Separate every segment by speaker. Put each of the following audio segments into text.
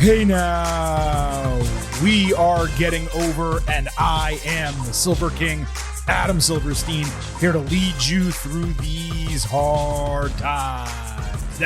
Speaker 1: Hey now, we are getting over, and I am the Silver King, Adam Silverstein, here to lead you through these hard times.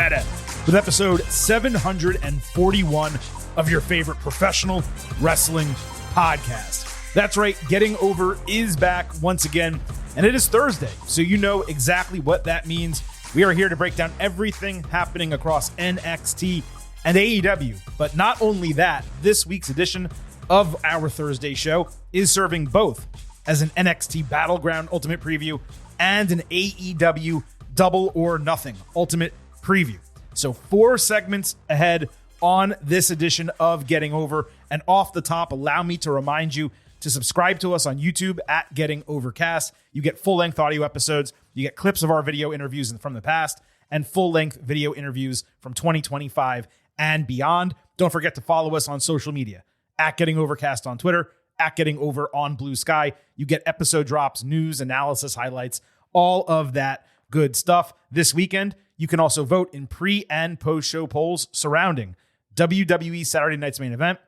Speaker 1: With episode 741 of your favorite professional wrestling podcast. That's right, Getting Over is back once again, and it is Thursday, so you know exactly what that means. We are here to break down everything happening across NXT and AEW. But not only that, this week's edition of our Thursday show is serving both as an NXT Battleground Ultimate Preview and an AEW Double or Nothing Ultimate Preview. So 4 segments ahead on this edition of Getting Over. And off the top, allow me to remind you to subscribe to us on YouTube at Getting Overcast. You get full-length audio episodes. You get clips of our video interviews from the past and full-length video interviews from 2025 and beyond. Don't forget to follow us on social media at Getting Overcast on Twitter, at Getting Over on Blue Sky. You get episode drops, news, analysis, highlights, all of that good stuff. This weekend, you can also vote in pre- and post-show polls surrounding WWE Saturday Night's Main Event,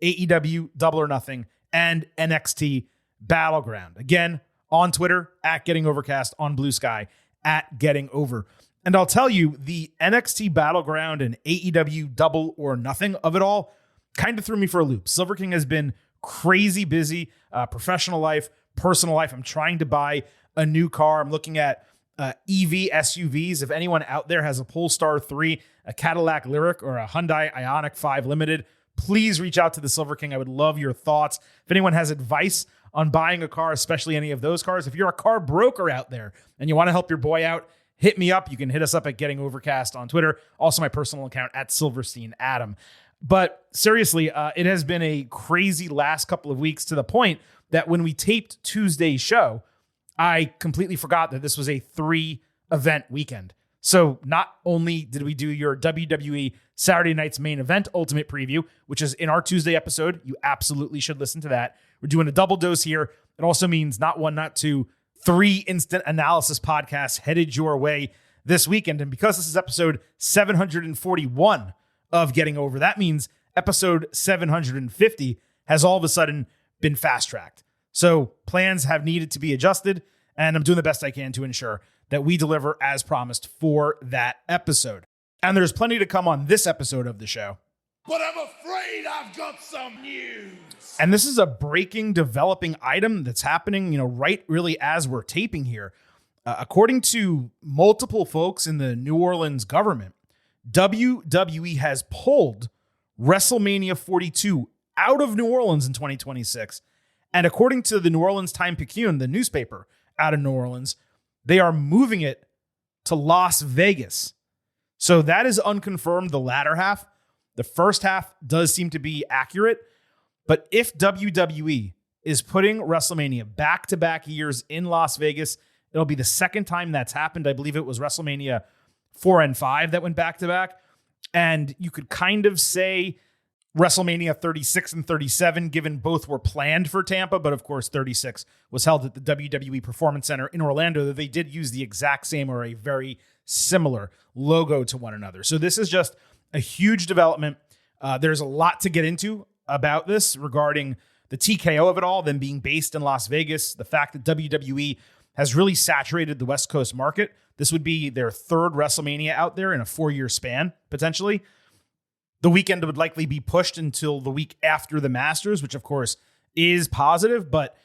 Speaker 1: AEW Double or Nothing, and NXT Battleground. Again, on Twitter, at Getting Overcast, on Blue Sky, at Getting Over. And I'll tell you, the NXT Battleground and AEW Double or Nothing of it all kind of threw me for a loop. Silver King has been crazy busy, professional life, personal life. I'm trying to buy a new car. I'm looking at EV SUVs. If anyone out there has a Polestar 3, a Cadillac Lyriq, or a Hyundai Ioniq 5 Limited, please reach out to the Silver King. I would love your thoughts. If anyone has advice on buying a car, especially any of those cars, if you're a car broker out there and you want to help your boy out, hit me up. You can hit us up at Getting Overcast on Twitter. Also my personal account at Silverstein Adam. But seriously, it has been a crazy last couple of weeks to the point that when we taped Tuesday's show, I completely forgot that this was a 3-event weekend. So not only did we do your WWE Saturday Night's Main Event Ultimate Preview, which is in our Tuesday episode, you absolutely should listen to that. We're doing a double dose here. It also means not 1, not 2, 3 instant analysis podcasts headed your way this weekend. And because this is episode 741 of Getting Over, that means episode 750 has all of a sudden been fast-tracked. So plans have needed to be adjusted, and I'm doing the best I can to ensure that we deliver as promised for that episode. And there's plenty to come on this episode of the show.
Speaker 2: But I'm afraid I've got some news.
Speaker 1: And this is a breaking, developing item that's happening, right really as we're taping here. According to multiple folks in the New Orleans government, WWE has pulled WrestleMania 42 out of New Orleans in 2026. And according to the New Orleans Times-Picayune, the newspaper out of New Orleans, they are moving it to Las Vegas. So that is unconfirmed, the latter half. The first half does seem to be accurate. But if WWE is putting WrestleMania back-to-back years in Las Vegas, it'll be the second time that's happened. I believe it was WrestleMania 4 and 5 that went back-to-back. And you could kind of say WrestleMania 36 and 37, given both were planned for Tampa, but of course 36 was held at the WWE Performance Center in Orlando, though they did use the exact same or a very similar logo to one another. So this is just a huge development. There's a lot to get into about this regarding the TKO of it all, them being based in Las Vegas, the fact that WWE has really saturated the West Coast market. This would be their 3rd WrestleMania out there in a 4-year span, potentially. The weekend would likely be pushed until the week after the Masters, which of course is positive, but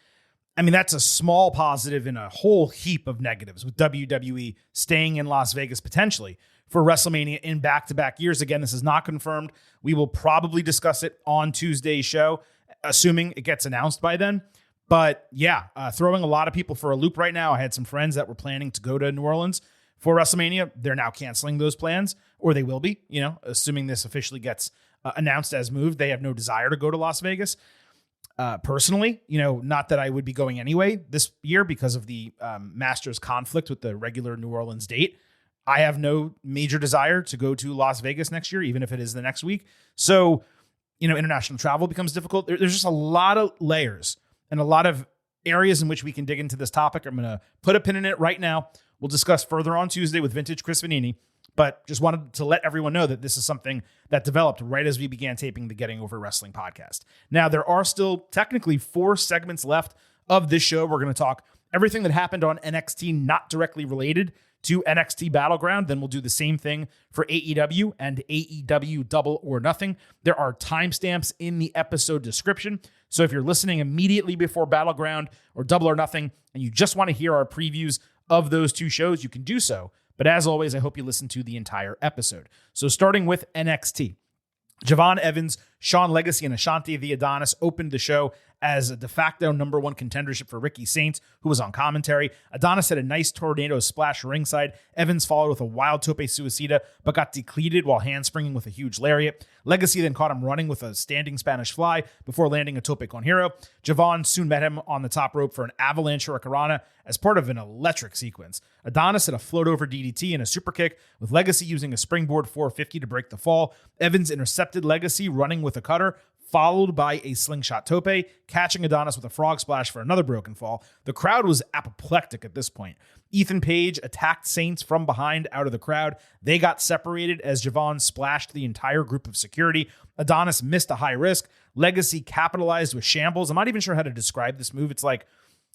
Speaker 1: I mean, that's a small positive in a whole heap of negatives with WWE staying in Las Vegas potentially for WrestleMania in back-to-back years. Again, this is not confirmed. We will probably discuss it on Tuesday's show, assuming it gets announced by then. But yeah, throwing a lot of people for a loop right now. I had some friends that were planning to go to New Orleans for WrestleMania. They're now canceling those plans, or they will be, assuming this officially gets announced as moved. They have no desire to go to Las Vegas. Personally, not that I would be going anyway this year because of the Masters conflict with the regular New Orleans date. I have no major desire to go to Las Vegas next year, even if it is the next week. So, international travel becomes difficult. There's just a lot of layers and a lot of areas in which we can dig into this topic. I'm going to put a pin in it right now. We'll discuss further on Tuesday with Vintage Chris Vanini. But just wanted to let everyone know that this is something that developed right as we began taping the Getting Over Wrestling podcast. Now, there are still technically 4 segments left of this show. We're going to talk everything that happened on NXT not directly related to NXT Battleground. Then we'll do the same thing for AEW and AEW Double or Nothing. There are timestamps in the episode description. So if you're listening immediately before Battleground or Double or Nothing and you just want to hear our previews of those 2 shows, you can do so. But as always, I hope you listen to the entire episode. So starting with NXT, Javon Evans, Sean Legacy, and Ashante the Adonis opened the show as a de facto number 1 contendership for Ricky Saints, who was on commentary. Adonis had a nice tornado splash ringside. Evans followed with a wild tope suicida, but got decleated while handspringing with a huge lariat. Legacy then caught him running with a standing Spanish fly before landing a tope con hero. Javon soon met him on the top rope for an avalanche hurricanrana as part of an electric sequence. Adonis had a float over DDT and a super kick, with Legacy using a springboard 450 to break the fall. Evans intercepted Legacy running with a cutter, followed by a slingshot tope, catching Adonis with a frog splash for another broken fall. The crowd was apoplectic at this point. Ethan Page attacked Saints from behind out of the crowd. They got separated as Javon splashed the entire group of security. Adonis missed a high risk. Legacy capitalized with shambles. I'm not even sure how to describe this move. It's like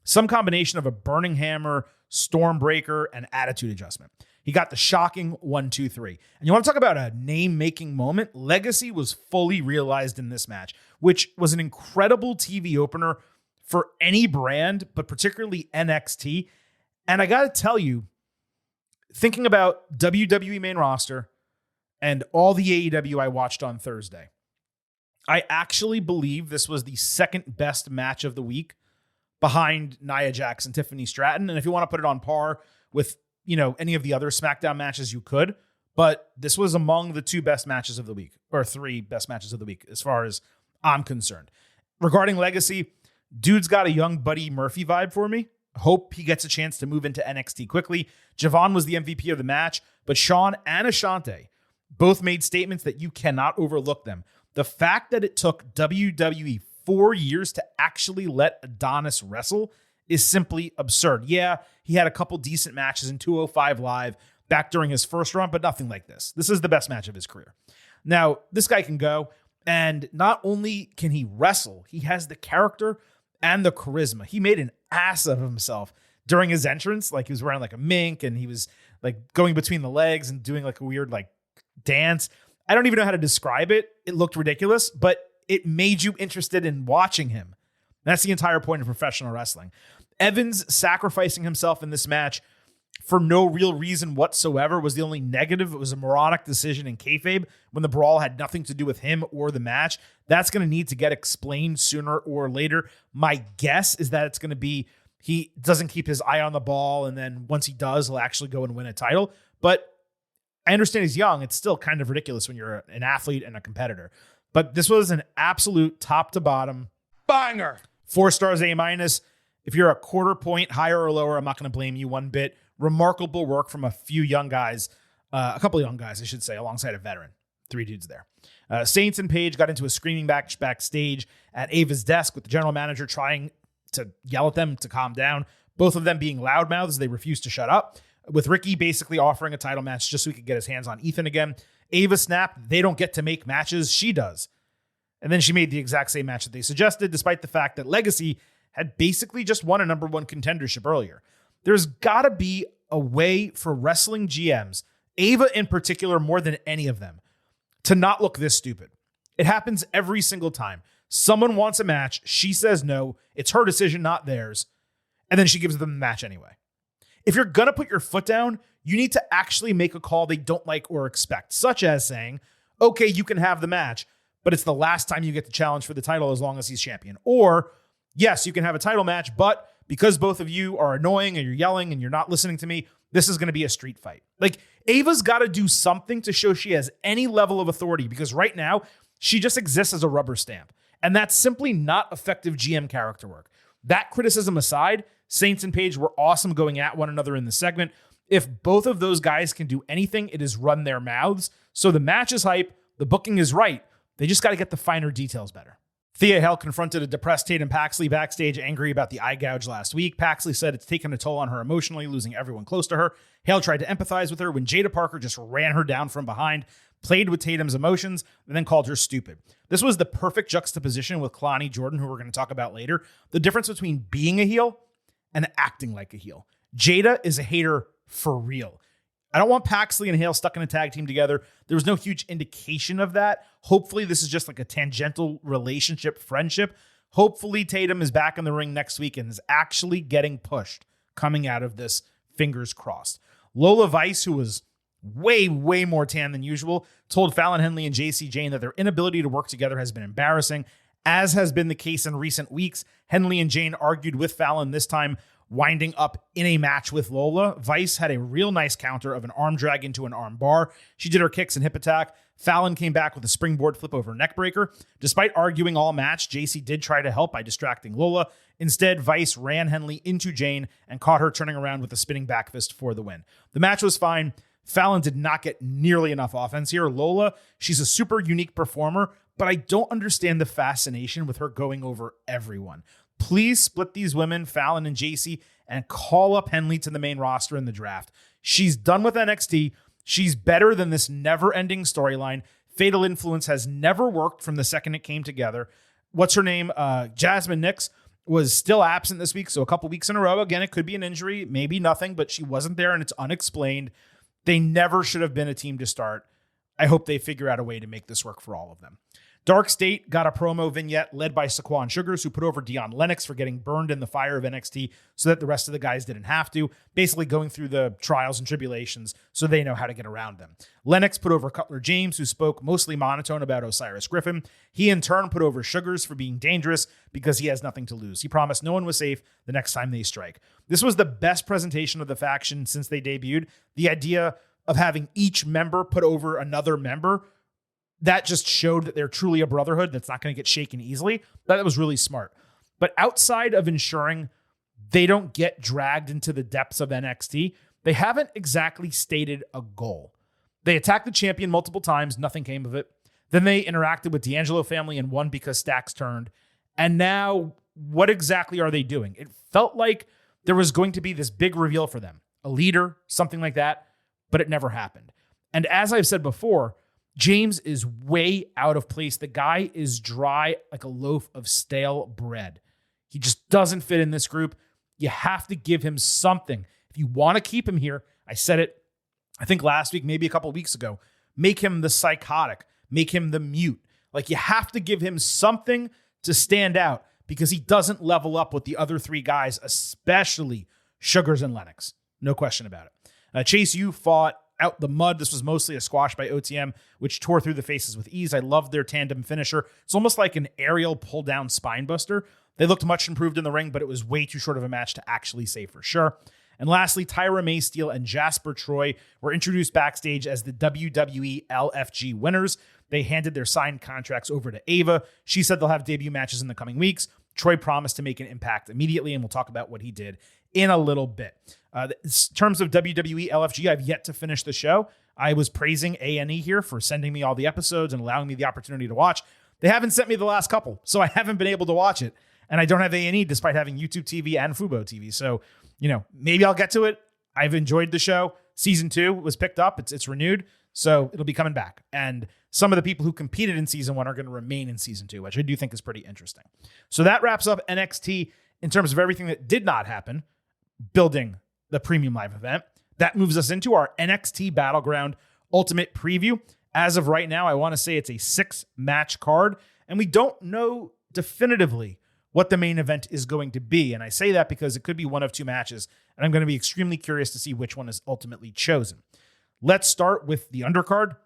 Speaker 1: some combination of a burning hammer, stormbreaker, and attitude adjustment. He got the shocking 1-2-3. And you want to talk about a name-making moment? Legacy was fully realized in this match, which was an incredible TV opener for any brand, but particularly NXT. And I got to tell you, thinking about WWE main roster and all the AEW I watched on Thursday, I actually believe this was the second best match of the week behind Nia Jax and Tiffany Stratton. And if you want to put it on par with any of the other SmackDown matches, you could, but this was among the 2 best matches of the week, or 3 best matches of the week, as far as I'm concerned. Regarding Legacy, dude's got a young Buddy Murphy vibe for me. Hope he gets a chance to move into NXT quickly. Javon was the MVP of the match, but Sean and Ashante both made statements that you cannot overlook them. The fact that it took WWE 4 years to actually let Adonis wrestle is simply absurd. Yeah, he had a couple decent matches in 205 Live back during his first run, but nothing like this. This is the best match of his career. Now, this guy can go, and not only can he wrestle, he has the character and the charisma. He made an ass of himself during his entrance. Like, he was wearing like a mink, and he was like going between the legs and doing like a weird like dance. I don't even know how to describe it. It looked ridiculous, but it made you interested in watching him. That's the entire point of professional wrestling. Evans sacrificing himself in this match for no real reason whatsoever was the only negative. It was a moronic decision in kayfabe when the brawl had nothing to do with him or the match. That's going to need to get explained sooner or later. My guess is that it's going to be he doesn't keep his eye on the ball, and then once he does, he'll actually go and win a title. But I understand he's young. It's still kind of ridiculous when you're an athlete and a competitor. But this was an absolute top to bottom
Speaker 2: banger.
Speaker 1: 4 stars, A-. If you're a quarter point higher or lower, I'm not going to blame you one bit. Remarkable work from a few young guys, a couple of young guys, I should say, alongside a veteran. 3 dudes there. Saints and Page got into a screaming match backstage at Ava's desk with the general manager trying to yell at them to calm down. Both of them being loudmouths, they refused to shut up. With Ricky basically offering a title match just so he could get his hands on Ethan again. Ava snapped, they don't get to make matches, she does. And then she made the exact same match that they suggested, despite the fact that Legacy had basically just won a number 1 contendership earlier. There's got to be a way for wrestling GMs, Ava in particular more than any of them, to not look this stupid. It happens every single time. Someone wants a match, she says no, it's her decision, not theirs, and then she gives them the match anyway. If you're going to put your foot down, you need to actually make a call they don't like or expect, such as saying, okay, you can have the match, but it's the last time you get to challenge for the title as long as he's champion. Or, yes, you can have a title match, but because both of you are annoying and you're yelling and you're not listening to me, this is going to be a street fight. Like, Ava's got to do something to show she has any level of authority, because right now she just exists as a rubber stamp. And that's simply not effective GM character work. That criticism aside, Saints and Page were awesome going at one another in the segment. If both of those guys can do anything, it is run their mouths. So the match is hype. The booking is right. They just got to get the finer details better. Thea Hale confronted a depressed Tatum Paxley backstage, angry about the eye gouge last week. Paxley said it's taken a toll on her emotionally, losing everyone close to her. Hale tried to empathize with her when Jada Parker just ran her down from behind, played with Tatum's emotions, and then called her stupid. This was the perfect juxtaposition with Kalani Jordan, who we're going to talk about later. The difference between being a heel and acting like a heel. Jada is a hater for real. I don't want Paxley and Hale stuck in a tag team together. There was no huge indication of that. Hopefully, this is just like a tangential relationship, friendship. Hopefully, Tatum is back in the ring next week and is actually getting pushed coming out of this. Fingers crossed. Lola Vice, who was way more tan than usual, told Fallon Henley and JC Jane that their inability to work together has been embarrassing, as has been the case in recent weeks. Henley and Jane argued with Fallon, this time winding up in a match with Lola. Vice had a real nice counter of an arm drag into an arm bar. She did her kicks and hip attack. Fallon came back with a springboard flip over neck breaker. Despite arguing all match, JC did try to help by distracting Lola. Instead, Vice ran Henley into Jane and caught her turning around with a spinning back fist for the win. The match was fine. Fallon did not get nearly enough offense here. Lola, she's a super unique performer, but I don't understand the fascination with her going over everyone. Please split these women, Fallon and JC, and call up Henley to the main roster in the draft. She's done with NXT. She's better than this never-ending storyline. Fatal Influence has never worked from the second it came together. What's her name? Jasmine Nix was still absent this week, so a couple weeks in a row. Again, it could be an injury, maybe nothing, but she wasn't there, and it's unexplained. They never should have been a team to start. I hope they figure out a way to make this work for all of them. Dark State got a promo vignette led by Saquon Sugars, who put over Dion Lennox for getting burned in the fire of NXT so that the rest of the guys didn't have to, basically going through the trials and tribulations so they know how to get around them. Lennox put over Cutler James, who spoke mostly monotone about Osiris Griffin. He in turn put over Sugars for being dangerous because he has nothing to lose. He promised no one was safe the next time they strike. This was the best presentation of the faction since they debuted. The idea of having each member put over another member, that just showed that they're truly a brotherhood that's not going to get shaken easily. That was really smart. But outside of ensuring they don't get dragged into the depths of NXT, they haven't exactly stated a goal. They attacked the champion multiple times. Nothing came of it. Then they interacted with D'Angelo family and won because Stacks turned. And now what exactly are they doing? It felt like there was going to be this big reveal for them, a leader, something like that, but it never happened. And as I've said before, James is way out of place. The guy is dry like a loaf of stale bread. He just doesn't fit in this group. You have to give him something. If you want to keep him here, I said it, I think last week, maybe a couple weeks ago, make him the psychotic, make him the mute. Like, you have to give him something to stand out because he doesn't level up with the other three guys, especially Sugars and Lennox. No question about it. Chase U fought out the mud. This was mostly a squash by OTM, which tore through the faces with ease. I loved their tandem finisher. It's almost like an aerial pull-down spine buster. They looked much improved in the ring, but it was way too short of a match to actually say for sure. And lastly, Tyra Maysteele and Jasper Troy were introduced backstage as the WWE LFG winners. They handed their signed contracts over to Ava. She said they'll have debut matches in the coming weeks. Troy promised to make an impact immediately, and we'll talk about what he did in a little bit. In terms of WWE LFG, I've yet to finish the show. I was praising A&E here for sending me all the episodes and allowing me the opportunity to watch. They haven't sent me the last couple, so I haven't been able to watch it. And I don't have A&E despite having YouTube TV and Fubo TV. So, maybe I'll get to it. I've enjoyed the show. Season 2 was picked up. It's renewed. So it'll be coming back. And some of the people who competed in season 1 are going to remain in season 2, which I do think is pretty interesting. So that wraps up NXT in terms of everything that did not happen, building the premium live event. That moves us into our NXT Battleground Ultimate Preview. As of right now, I want to say it's a 6-match card, and we don't know definitively what the main event is going to be. And I say that because it could be one of 2 matches, and I'm going to be extremely curious to see which one is ultimately chosen. Let's start with the undercard.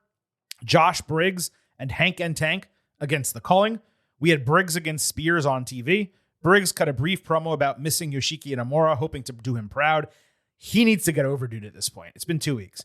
Speaker 1: Josh Briggs and Hank and Tank against the Culling. We had Briggs against Spears on TV. Briggs cut a brief promo about missing Yoshiki Inamura, hoping to do him proud. He needs to get over dude at this point. It's been 2 weeks.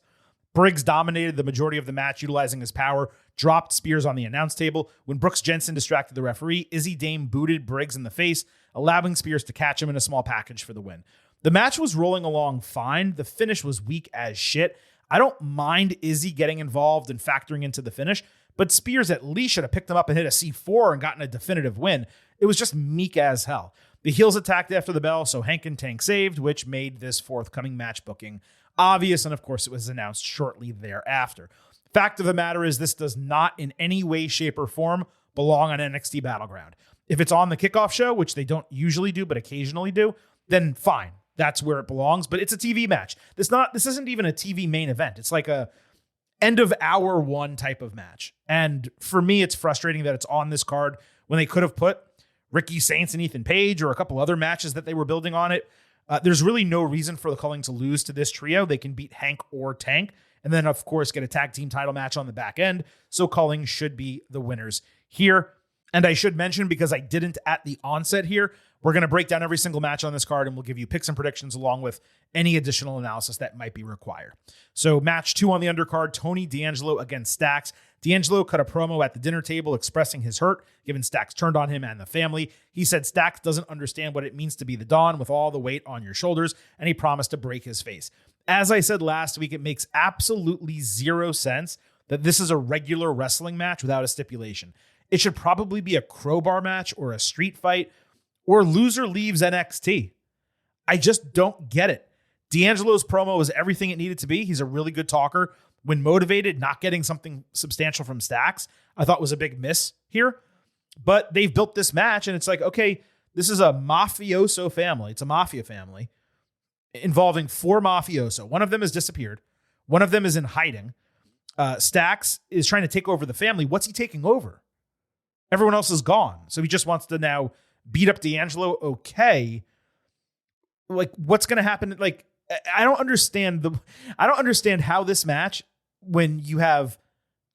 Speaker 1: Briggs dominated the majority of the match, utilizing his power, dropped Spears on the announce table. When Brooks Jensen distracted the referee, Izzy Dame booted Briggs in the face, allowing Spears to catch him in a small package for the win. The match was rolling along fine. The finish was weak as shit. I don't mind Izzy getting involved and factoring into the finish, but Spears at least should have picked him up and hit a C4 and gotten a definitive win. It was just meek as hell. The heels attacked after the bell, so Hank and Tank saved, which made this forthcoming match booking obvious, and of course it was announced shortly thereafter. Fact of the matter is this does not in any way, shape, or form belong on NXT Battleground. If it's on the kickoff show, which they don't usually do but occasionally do, then fine. That's where it belongs, but it's a TV match. This isn't even a TV main event. It's like a end of hour one type of match. And for me, it's frustrating that it's on this card when they could have put Ricky Saints and Ethan Page or a couple other matches that they were building on it. There's really no reason for the Culling to lose to this trio. They can beat Hank or Tank, and then, of course, get a tag team title match on the back end. So Culling should be the winners here. And I should mention, because I didn't at the onset here, we're going to break down every single match on this card, and we'll give you picks and predictions along with any additional analysis that might be required. So match 2 on the undercard, Tony D'Angelo against Stacks. D'Angelo cut a promo at the dinner table expressing his hurt, given Stacks turned on him and the family. He said Stacks doesn't understand what it means to be the Don with all the weight on your shoulders, and he promised to break his face. As I said last week, it makes absolutely zero sense that this is a regular wrestling match without a stipulation. It should probably be a crowbar match or a street fight, or loser leaves NXT. I just don't get it. D'Angelo's promo was everything it needed to be. He's a really good talker. When motivated, not getting something substantial from Stacks, I thought was a big miss here. But they've built this match, and it's like, okay, this is a mafioso family. It's a mafia family involving 4 mafioso. One of them has disappeared. One of them is in hiding. Stacks is trying to take over the family. What's he taking over? Everyone else is gone. So he just wants to now beat up D'Angelo. Okay. Like, what's going to happen? Like, I don't understand how this match, when you have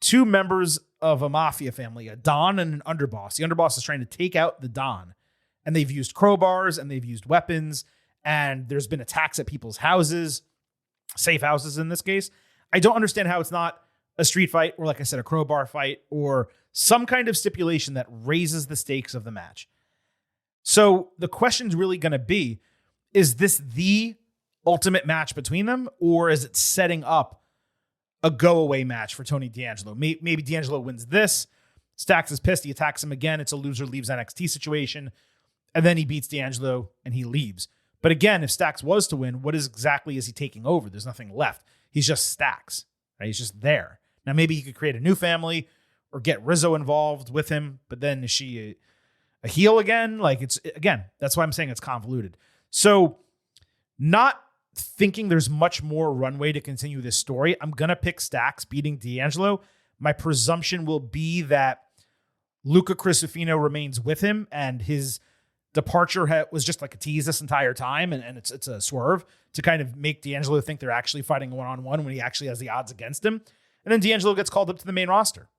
Speaker 1: 2 members of a mafia family, a Don and an underboss. The underboss is trying to take out the Don, and they've used crowbars and they've used weapons, and there's been attacks at people's houses, safe houses in this case. I don't understand how it's not a street fight, or like I said, a crowbar fight, or some kind of stipulation that raises the stakes of the match. So the question's really going to be, is this the ultimate match between them, or is it setting up a go-away match for Tony D'Angelo? Maybe D'Angelo wins this. Stacks is pissed. He attacks him again. It's a loser leaves NXT situation. And then he beats D'Angelo and he leaves. But again, if Stacks was to win, what exactly is he taking over? There's nothing left. He's just Stacks. Right? He's just there. Now, maybe he could create a new family or get Rizzo involved with him. But then is she a heel again? Like, it's, again, that's why I'm saying it's convoluted. So not thinking there's much more runway to continue this story, I'm going to pick Stacks beating D'Angelo. My presumption will be that Luca Crisafino remains with him, and his departure was just like a tease this entire time, and it's a swerve to kind of make D'Angelo think they're actually fighting one-on-one when he actually has the odds against him. And then D'Angelo gets called up to the main roster.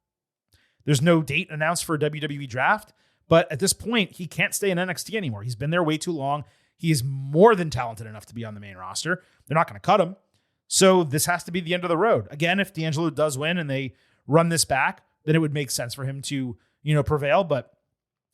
Speaker 1: There's no date announced for a WWE draft, but at this point, he can't stay in NXT anymore. He's been there way too long. He is more than talented enough to be on the main roster. They're not going to cut him. So this has to be the end of the road. Again, if D'Angelo does win and they run this back, then it would make sense for him to, prevail. But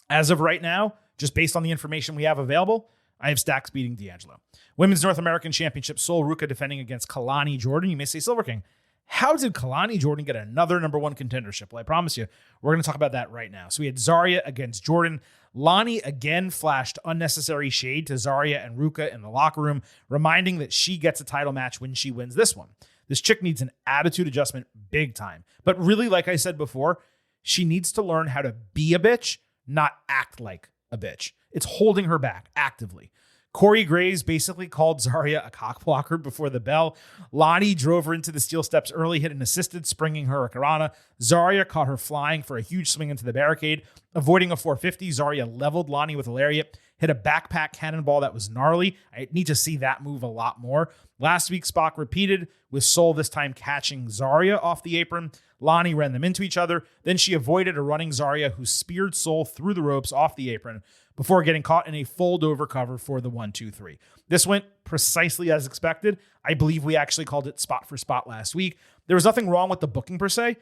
Speaker 1: as of right now, just based on the information we have available, I have Stacks beating D'Angelo. Women's North American Championship, Sol Ruca defending against Kalani Jordan. You may say, Silver King, how did Kalani Jordan get another number 1 contendership? Well, I promise you, we're going to talk about that right now. So we had Zarya against Jordan. Lani again flashed unnecessary shade to Zarya and Ruca in the locker room, reminding that she gets a title match when she wins this one. This chick needs an attitude adjustment big time. But really, like I said before, she needs to learn how to be a bitch, not act like a bitch. It's holding her back actively. Corey Graves basically called Zarya a cockblocker before the bell. Lani drove her into the steel steps early, hit an assisted springing hurricanrana. Zarya caught her flying for a huge swing into the barricade. Avoiding a 450, Zarya leveled Lani with a lariat, hit a backpack cannonball that was gnarly. I need to see that move a lot more. Last week's spot repeated, with Sol this time catching Zarya off the apron. Lani ran them into each other. Then she avoided a running Zarya, who speared Sol through the ropes off the apron before getting caught in a fold-over cover for the 1-2-3. This went precisely as expected. I believe we actually called it spot for spot last week. There was nothing wrong with the booking per se,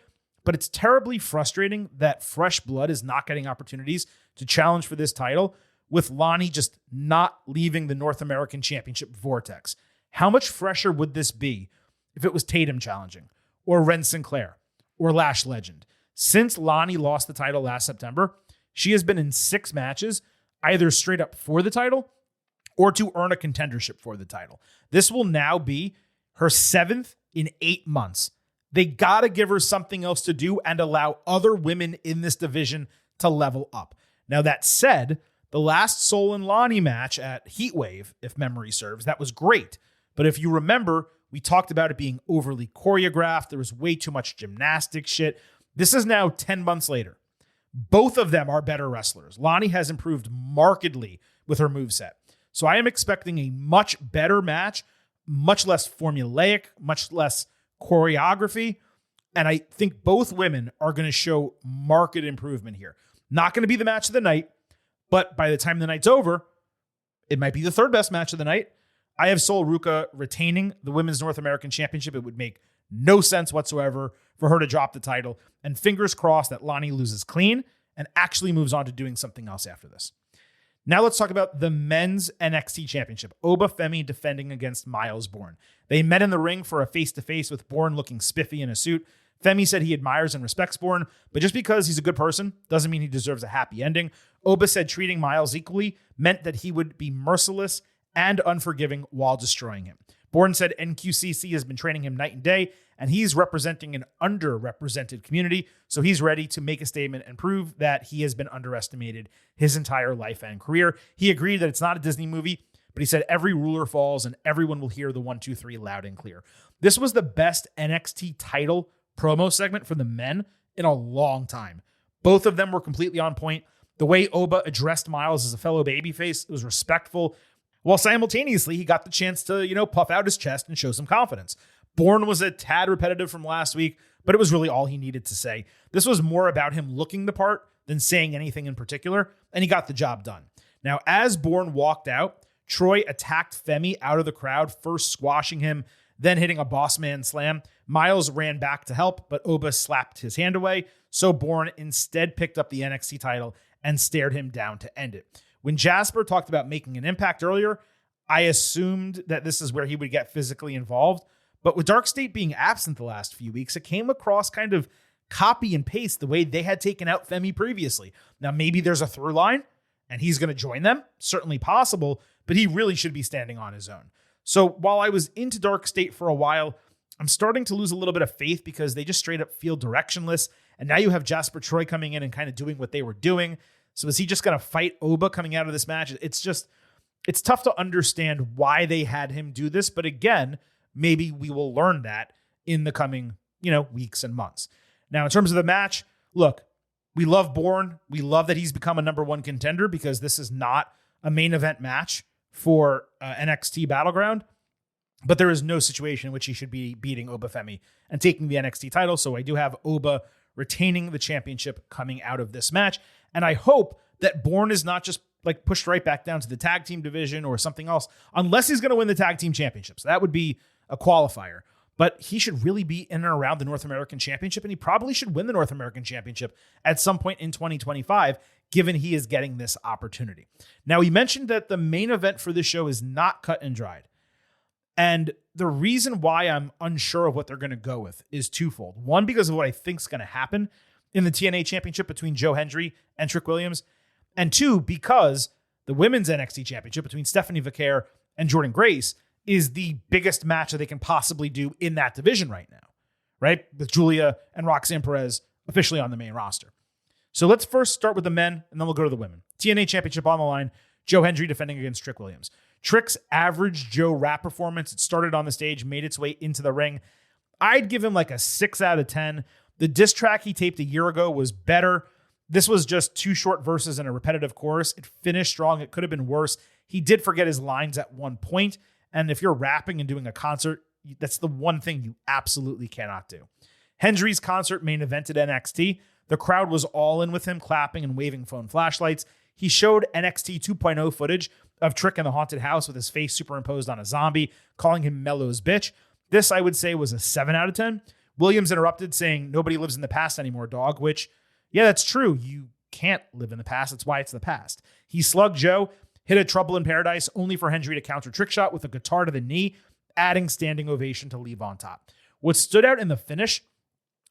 Speaker 1: but it's terribly frustrating that fresh blood is not getting opportunities to challenge for this title, with Lani just not leaving the North American Championship vortex. How much fresher would this be if it was Tatum challenging, or Ren Sinclair, or Lash Legend? Since Lonnie lost the title last September, she has been in 6 matches, either straight up for the title or to earn a contendership for the title. This will now be her 7th in 8 months. They got to give her something else to do and allow other women in this division to level up. Now, that said, the last Sol and Lonnie match at Heatwave, if memory serves, that was great. But if you remember, we talked about it being overly choreographed. There was way too much gymnastic shit. This is now 10 months later. Both of them are better wrestlers. Lonnie has improved markedly with her moveset. So I am expecting a much better match, much less formulaic, much less choreography. And I think both women are going to show marked improvement here. Not going to be the match of the night, but by the time the night's over, it might be the 3rd best match of the night. I have Sol Ruca retaining the Women's North American Championship. It would make no sense whatsoever for her to drop the title. And fingers crossed that Lonnie loses clean and actually moves on to doing something else after this. Now let's talk about the men's NXT Championship. Oba Femi defending against Miles Bourne. They met in the ring for a face-to-face with Bourne looking spiffy in a suit. Femi said he admires and respects Bourne, but just because he's a good person doesn't mean he deserves a happy ending. Oba said treating Miles equally meant that he would be merciless and unforgiving while destroying him. Bourne said NQCC has been training him night and day, and he's representing an underrepresented community, so he's ready to make a statement and prove that he has been underestimated his entire life and career. He agreed that it's not a Disney movie, but he said every ruler falls and everyone will hear the 1, 2, 3 loud and clear. This was the best NXT title promo segment for the men in a long time. Both of them were completely on point. The way Oba addressed Miles as a fellow babyface was respectful, while simultaneously he got the chance to, puff out his chest and show some confidence. Bourne was a tad repetitive from last week, but it was really all he needed to say. This was more about him looking the part than saying anything in particular, and he got the job done. Now, as Bourne walked out, Troy attacked Femi out of the crowd, first squashing him, then hitting a boss man slam. Miles ran back to help, but Oba slapped his hand away, so Bourne instead picked up the NXT title and stared him down to end it. When Jasper talked about making an impact earlier, I assumed that this is where he would get physically involved. But with Dark State being absent the last few weeks, it came across kind of copy and paste the way they had taken out Femi previously. Now, maybe there's a through line and he's going to join them. Certainly possible, but he really should be standing on his own. So while I was into Dark State for a while, I'm starting to lose a little bit of faith because they just straight up feel directionless. And now you have Jasper Troy coming in and kind of doing what they were doing. So is he just going to fight Oba coming out of this match? It's tough to understand why they had him do this. But again, maybe we will learn that in the coming, weeks and months. Now, in terms of the match, look, we love Bourne. We love that he's become a number 1 contender because this is not a main event match for NXT Battleground. But there is no situation in which he should be beating Oba Femi and taking the NXT title. So I do have Oba retaining the championship coming out of this match. And I hope that Bourne is not just pushed right back down to the tag team division or something else, unless he's going to win the tag team championships. That would be a qualifier. But he should really be in and around the North American Championship, and he probably should win the North American Championship at some point in 2025, given he is getting this opportunity. Now, he mentioned that the main event for this show is not cut and dried. And the reason why I'm unsure of what they're going to go with is twofold. One, because of what I think is going to happen in the TNA Championship between Joe Hendry and Trick Williams. And two, because the Women's NXT Championship between Stephanie Vaquer and Jordynne Grace is the biggest match that they can possibly do in that division right now, right? With Julia and Roxanne Perez officially on the main roster. So let's first start with the men, and then we'll go to the women. TNA Championship on the line, Joe Hendry defending against Trick Williams. Trick's average Joe rap performance, it started on the stage, made its way into the ring. I'd give him like a 6 out of 10. The diss track he taped a year ago was better. This was just 2 short verses and a repetitive chorus. It finished strong. It could have been worse. He did forget his lines at one point. And if you're rapping and doing a concert, that's the one thing you absolutely cannot do. Hendry's concert main evented NXT. The crowd was all in with him, clapping and waving phone flashlights. He showed NXT 2.0 footage of Trick in the haunted house with his face superimposed on a zombie, calling him Mello's bitch. This, I would say, was a 7 out of 10. Williams interrupted, saying, "Nobody lives in the past anymore, dog," which, yeah, that's true. You can't live in the past. That's why it's the past. He slugged Joe, hit a Trouble in Paradise, only for Hendry to counter Trick shot with a guitar to the knee, adding standing ovation to leave on top. What stood out in the finish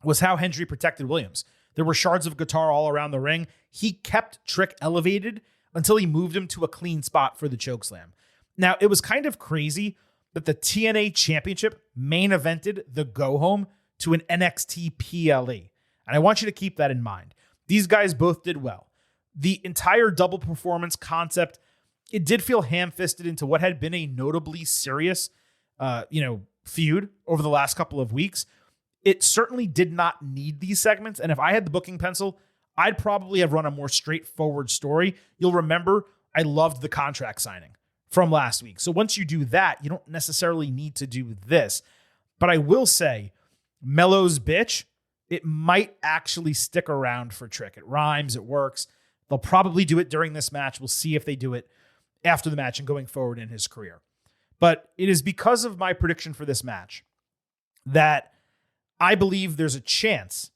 Speaker 1: was how Hendry protected Williams. There were shards of guitar all around the ring. He kept Trick elevated until he moved him to a clean spot for the chokeslam. Now, it was kind of crazy that the TNA Championship main evented the go-home to an NXT PLE. And I want you to keep that in mind. These guys both did well. The entire double performance concept, it did feel ham-fisted into what had been a notably serious, feud over the last couple of weeks. It certainly did not need these segments. And if I had the booking pencil, I'd probably have run a more straightforward story. You'll remember I loved the contract signing from last week. So once you do that, you don't necessarily need to do this. But I will say, Mello's bitch, it might actually stick around for Trick. It rhymes, it works. They'll probably do it during this match. We'll see if they do it after the match and going forward in his career. But it is because of my prediction for this match that I believe there's a chance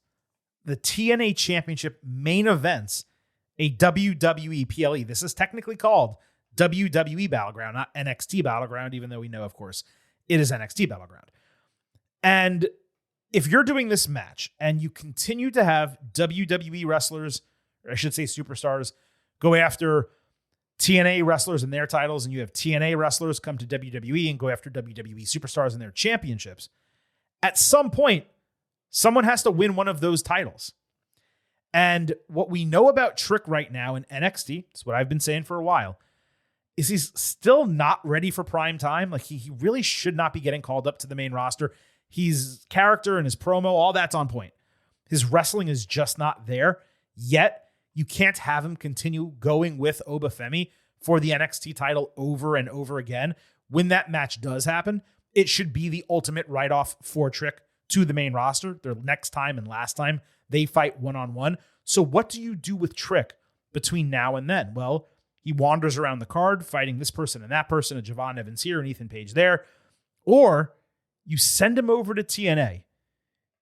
Speaker 1: the TNA Championship main events a WWE PLE. This is technically called WWE Battleground, not NXT Battleground, even though we know, of course, it is NXT Battleground. And if you're doing this match and you continue to have WWE wrestlers, or I should say superstars, go after TNA wrestlers and their titles, and you have TNA wrestlers come to WWE and go after WWE superstars and their championships, at some point, someone has to win one of those titles. And what we know about Trick right now in NXT, it's what I've been saying for a while, is he's still not ready for prime time. Like he really should not be getting called up to the main roster. His character and his promo, all that's on point. His wrestling is just not there yet. You can't have him continue going with Obafemi for the NXT title over and over again. When that match does happen, it should be the ultimate write-off for Trick to the main roster. Their next time and last time they fight one-on-one. So what do you do with Trick between now and then? Well, he wanders around the card fighting this person and that person, a Javon Evans here and Ethan Page there. Or you send him over to TNA.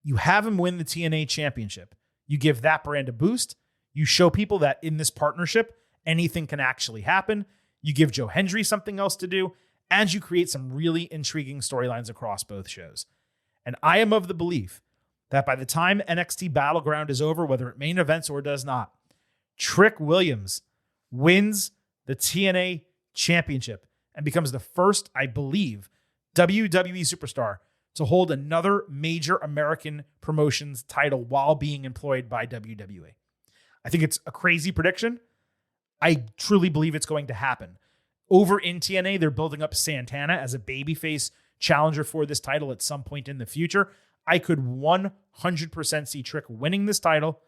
Speaker 1: You have him win the TNA Championship. You give that brand a boost. You show people that in this partnership, anything can actually happen. You give Joe Hendry something else to do, and you create some really intriguing storylines across both shows. And I am of the belief that by the time NXT Battleground is over, whether it main events or does not, Trick Williams wins the TNA Championship and becomes the first, I believe, WWE superstar to hold another major American promotions title while being employed by WWE. I think it's a crazy prediction. I truly believe it's going to happen. Over in TNA, they're building up Santana as a babyface challenger for this title at some point in the future. I could 100% see Trick winning this title,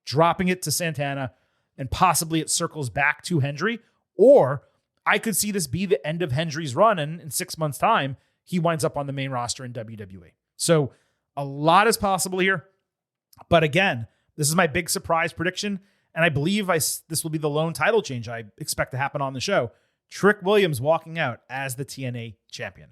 Speaker 1: dropping it to Santana, and possibly it circles back to Hendry. Or I could see this be the end of Hendry's run, and in 6 months' time, he winds up on the main roster in WWE. So a lot is possible here. But again, this is my big surprise prediction, and I believe this will be the lone title change I expect to happen on the show. Trick Williams walking out as the TNA champion.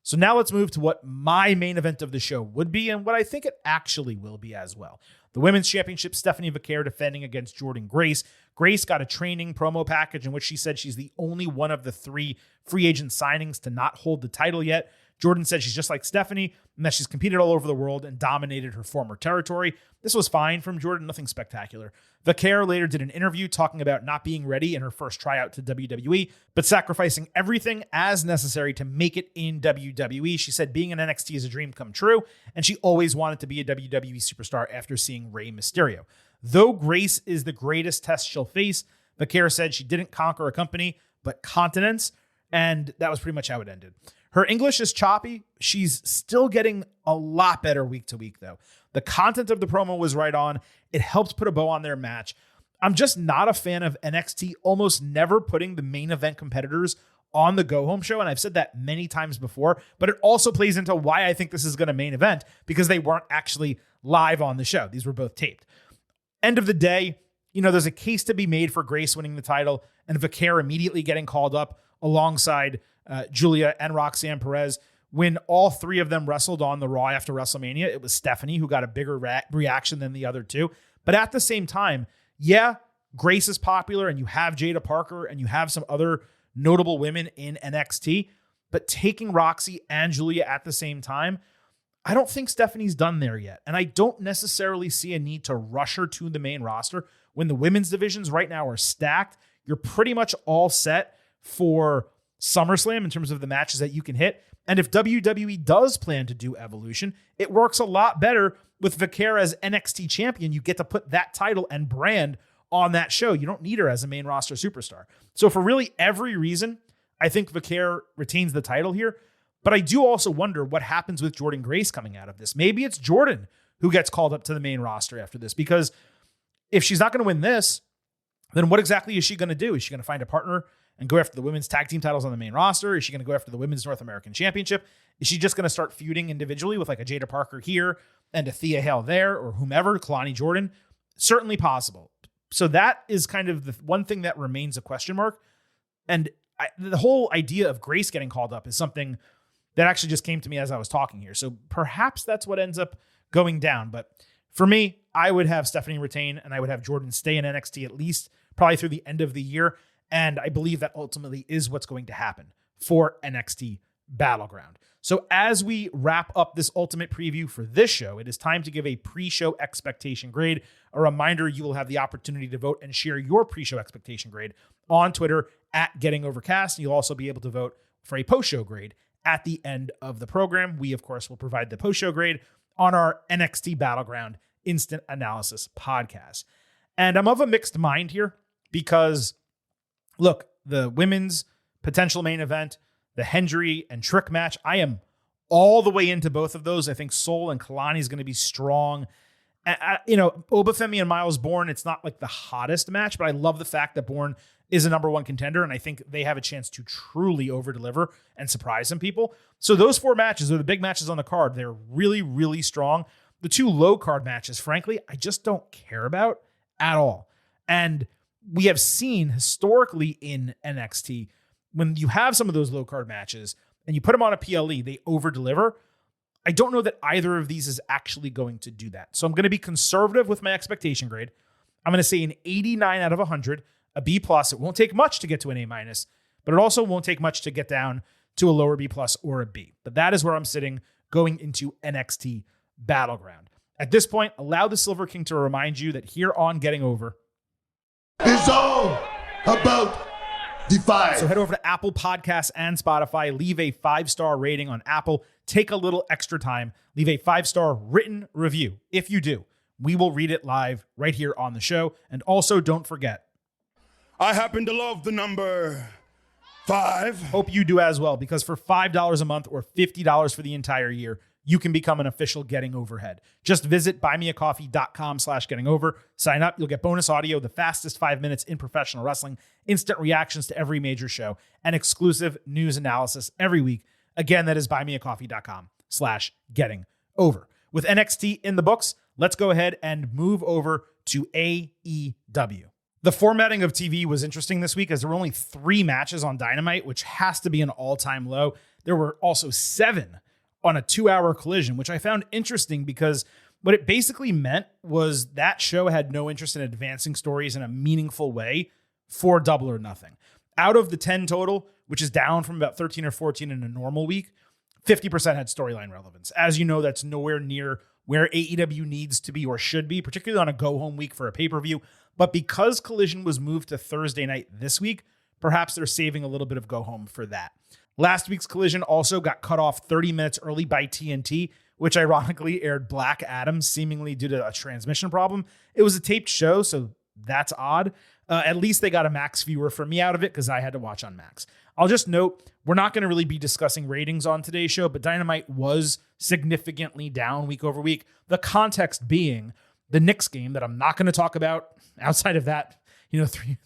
Speaker 1: So now let's move to what my main event of the show would be and what I think it actually will be as well. The Women's Championship, Stephanie Vaquer defending against Jordan Grace. Grace got a training promo package in which she said she's the only one of the 3 free agent signings to not hold the title yet. Jordan said she's just like Stephanie and that she's competed all over the world and dominated her former territory. This was fine from Jordan, nothing spectacular. Vaquer later did an interview talking about not being ready in her first tryout to WWE, but sacrificing everything as necessary to make it in WWE. She said being in NXT is a dream come true, and she always wanted to be a WWE superstar after seeing Rey Mysterio. Though Grace is the greatest test she'll face, Vaquer said she didn't conquer a company, but continents, and that was pretty much how it ended. Her English is choppy. She's still getting a lot better week to week, though. The content of the promo was right on. It helped put a bow on their match. I'm just not a fan of NXT almost never putting the main event competitors on the go-home show, and I've said that many times before, but it also plays into why I think this is going to main event, because they weren't actually live on the show. These were both taped. End of the day, there's a case to be made for Grace winning the title and Vaquer immediately getting called up alongside Julia and Roxanne Perez. When all 3 of them wrestled on the Raw after WrestleMania, it was Stephanie who got a bigger reaction than the other 2. But at the same time, yeah, Grace is popular and you have Jada Parker and you have some other notable women in NXT, but taking Roxy and Julia at the same time, I don't think Stephanie's done there yet. And I don't necessarily see a need to rush her to the main roster when the women's divisions right now are stacked. You're pretty much all set for SummerSlam in terms of the matches that you can hit. And if WWE does plan to do Evolution, it works a lot better with Vaquer as NXT champion. You get to put that title and brand on that show. You don't need her as a main roster superstar. So for really every reason, I think Vaquer retains the title here. But I do also wonder what happens with Jordynne Grace coming out of this. Maybe it's Jordynne who gets called up to the main roster after this, because if she's not going to win this, then what exactly is she going to do? Is she going to find a partner and go after the women's tag team titles on the main roster? Is she going to go after the women's North American Championship? Is she just going to start feuding individually with like a Jada Parker here and a Thea Hale there, or whomever, Kalani Jordan? Certainly possible. So that is kind of the one thing that remains a question mark. And the whole idea of Grace getting called up is something that actually just came to me as I was talking here. So perhaps that's what ends up going down. But for me, I would have Stephanie retain, and I would have Jordynne stay in NXT at least probably through the end of the year. And I believe that ultimately is what's going to happen for NXT Battleground. So as we wrap up this ultimate preview for this show, it is time to give a pre-show expectation grade. A reminder, you will have the opportunity to vote and share your pre-show expectation grade on Twitter at GettingOvercast. And you'll also be able to vote for a post-show grade at the end of the program. We, of course, will provide the post-show grade on our NXT Battleground Instant Analysis podcast. And I'm of a mixed mind here because, look, the women's potential main event, the Hendry and Trick match, I am all the way into both of those. I think Sol and Kalani is going to be strong. Obafemi and Miles Bourne, it's not like the hottest match, but I love the fact that Bourne is a number one contender, and I think they have a chance to truly over-deliver and surprise some people. So those four matches are the big matches on the card. They're really, really strong. The two low-card matches, frankly, I just don't care about at all. And we have seen historically in NXT, when you have some of those low-card matches and you put them on a PLE, they over-deliver. I don't know that either of these is actually going to do that. So I'm going to be conservative with my expectation grade. I'm going to say an 89 out of 100, a B+. It won't take much to get to an A-, but it also won't take much to get down to a lower B+ or a B. But that is where I'm sitting going into NXT Battleground. At this point, allow the Silver King to remind you that here on Getting Over,
Speaker 2: It's all about Defy.
Speaker 1: So head over to Apple Podcasts and Spotify, leave a 5-star rating on Apple, take a little extra time, leave a 5-star written review. If you do, we will read it live right here on the show. And also don't forget,
Speaker 2: I happen to love the number 5.
Speaker 1: Hope you do as well, because for $5 a month or $50 for the entire year, you can become an official Getting Overhead. Just visit buymeacoffee.com/gettingover. Sign up. You'll get bonus audio, the fastest 5 minutes in professional wrestling, instant reactions to every major show, and exclusive news analysis every week. Again, that is buymeacoffee.com/gettingover. With NXT in the books, let's go ahead and move over to AEW. The formatting of TV was interesting this week, as there were only 3 matches on Dynamite, which has to be an all-time low. There were also 7 on a 2-hour Collision, which I found interesting because what it basically meant was that show had no interest in advancing stories in a meaningful way for Double or Nothing. Out of the 10 total, which is down from about 13 or 14 in a normal week, 50% had storyline relevance. As you know, that's nowhere near where AEW needs to be or should be, particularly on a go-home week for a pay-per-view. But because Collision was moved to Thursday night this week, perhaps they're saving a little bit of go-home for that. Last week's Collision also got cut off 30 minutes early by TNT, which ironically aired Black Adam, seemingly due to a transmission problem. It was a taped show, so that's odd. At least they got a Max viewer for me out of it because I had to watch on Max. I'll just note, we're not going to really be discussing ratings on today's show, but Dynamite was significantly down week over week. The context being the Knicks game that I'm not going to talk about outside of that,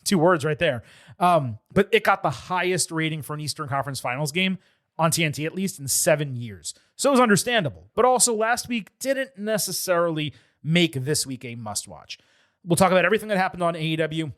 Speaker 1: 2 words right there. But it got the highest rating for an Eastern Conference Finals game on TNT, at least in 7 years. So it was understandable. But also last week didn't necessarily make this week a must-watch. We'll talk about everything that happened on AEW,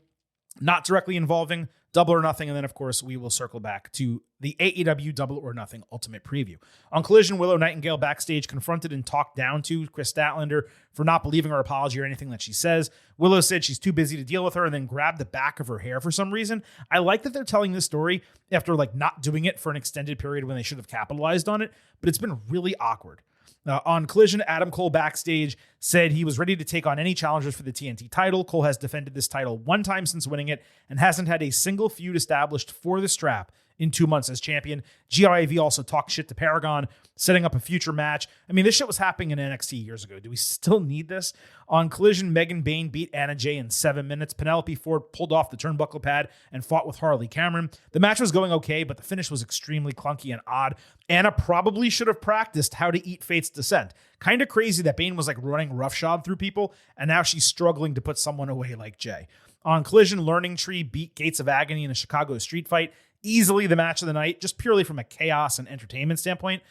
Speaker 1: not directly involving Double or Nothing. And then, of course, we will circle back to the AEW Double or Nothing Ultimate Preview. On Collision, Willow Nightingale backstage confronted and talked down to Chris Statlander for not believing her apology or anything that she says. Willow said she's too busy to deal with her and then grabbed the back of her hair for some reason. I like that they're telling this story after not doing it for an extended period when they should have capitalized on it, but it's been really awkward. On Collision, Adam Cole backstage said he was ready to take on any challengers for the TNT title. Cole has defended this title one time since winning it and hasn't had a single feud established for the strap in 2 months as champion. GIV also talked shit to Paragon, setting up a future match. I mean, this shit was happening in NXT years ago. Do we still need this? On Collision, Megan Bayne beat Anna Jay in 7 minutes. Penelope Ford pulled off the turnbuckle pad and fought with Harley Cameron. The match was going okay, but the finish was extremely clunky and odd. Anna probably should have practiced how to eat Fate's Descent. Kind of crazy that Bayne was like running roughshod through people, and now she's struggling to put someone away like Jay. On Collision, Learning Tree beat Gates of Agony in a Chicago street fight. Easily the match of the night, just purely from a chaos and entertainment standpoint.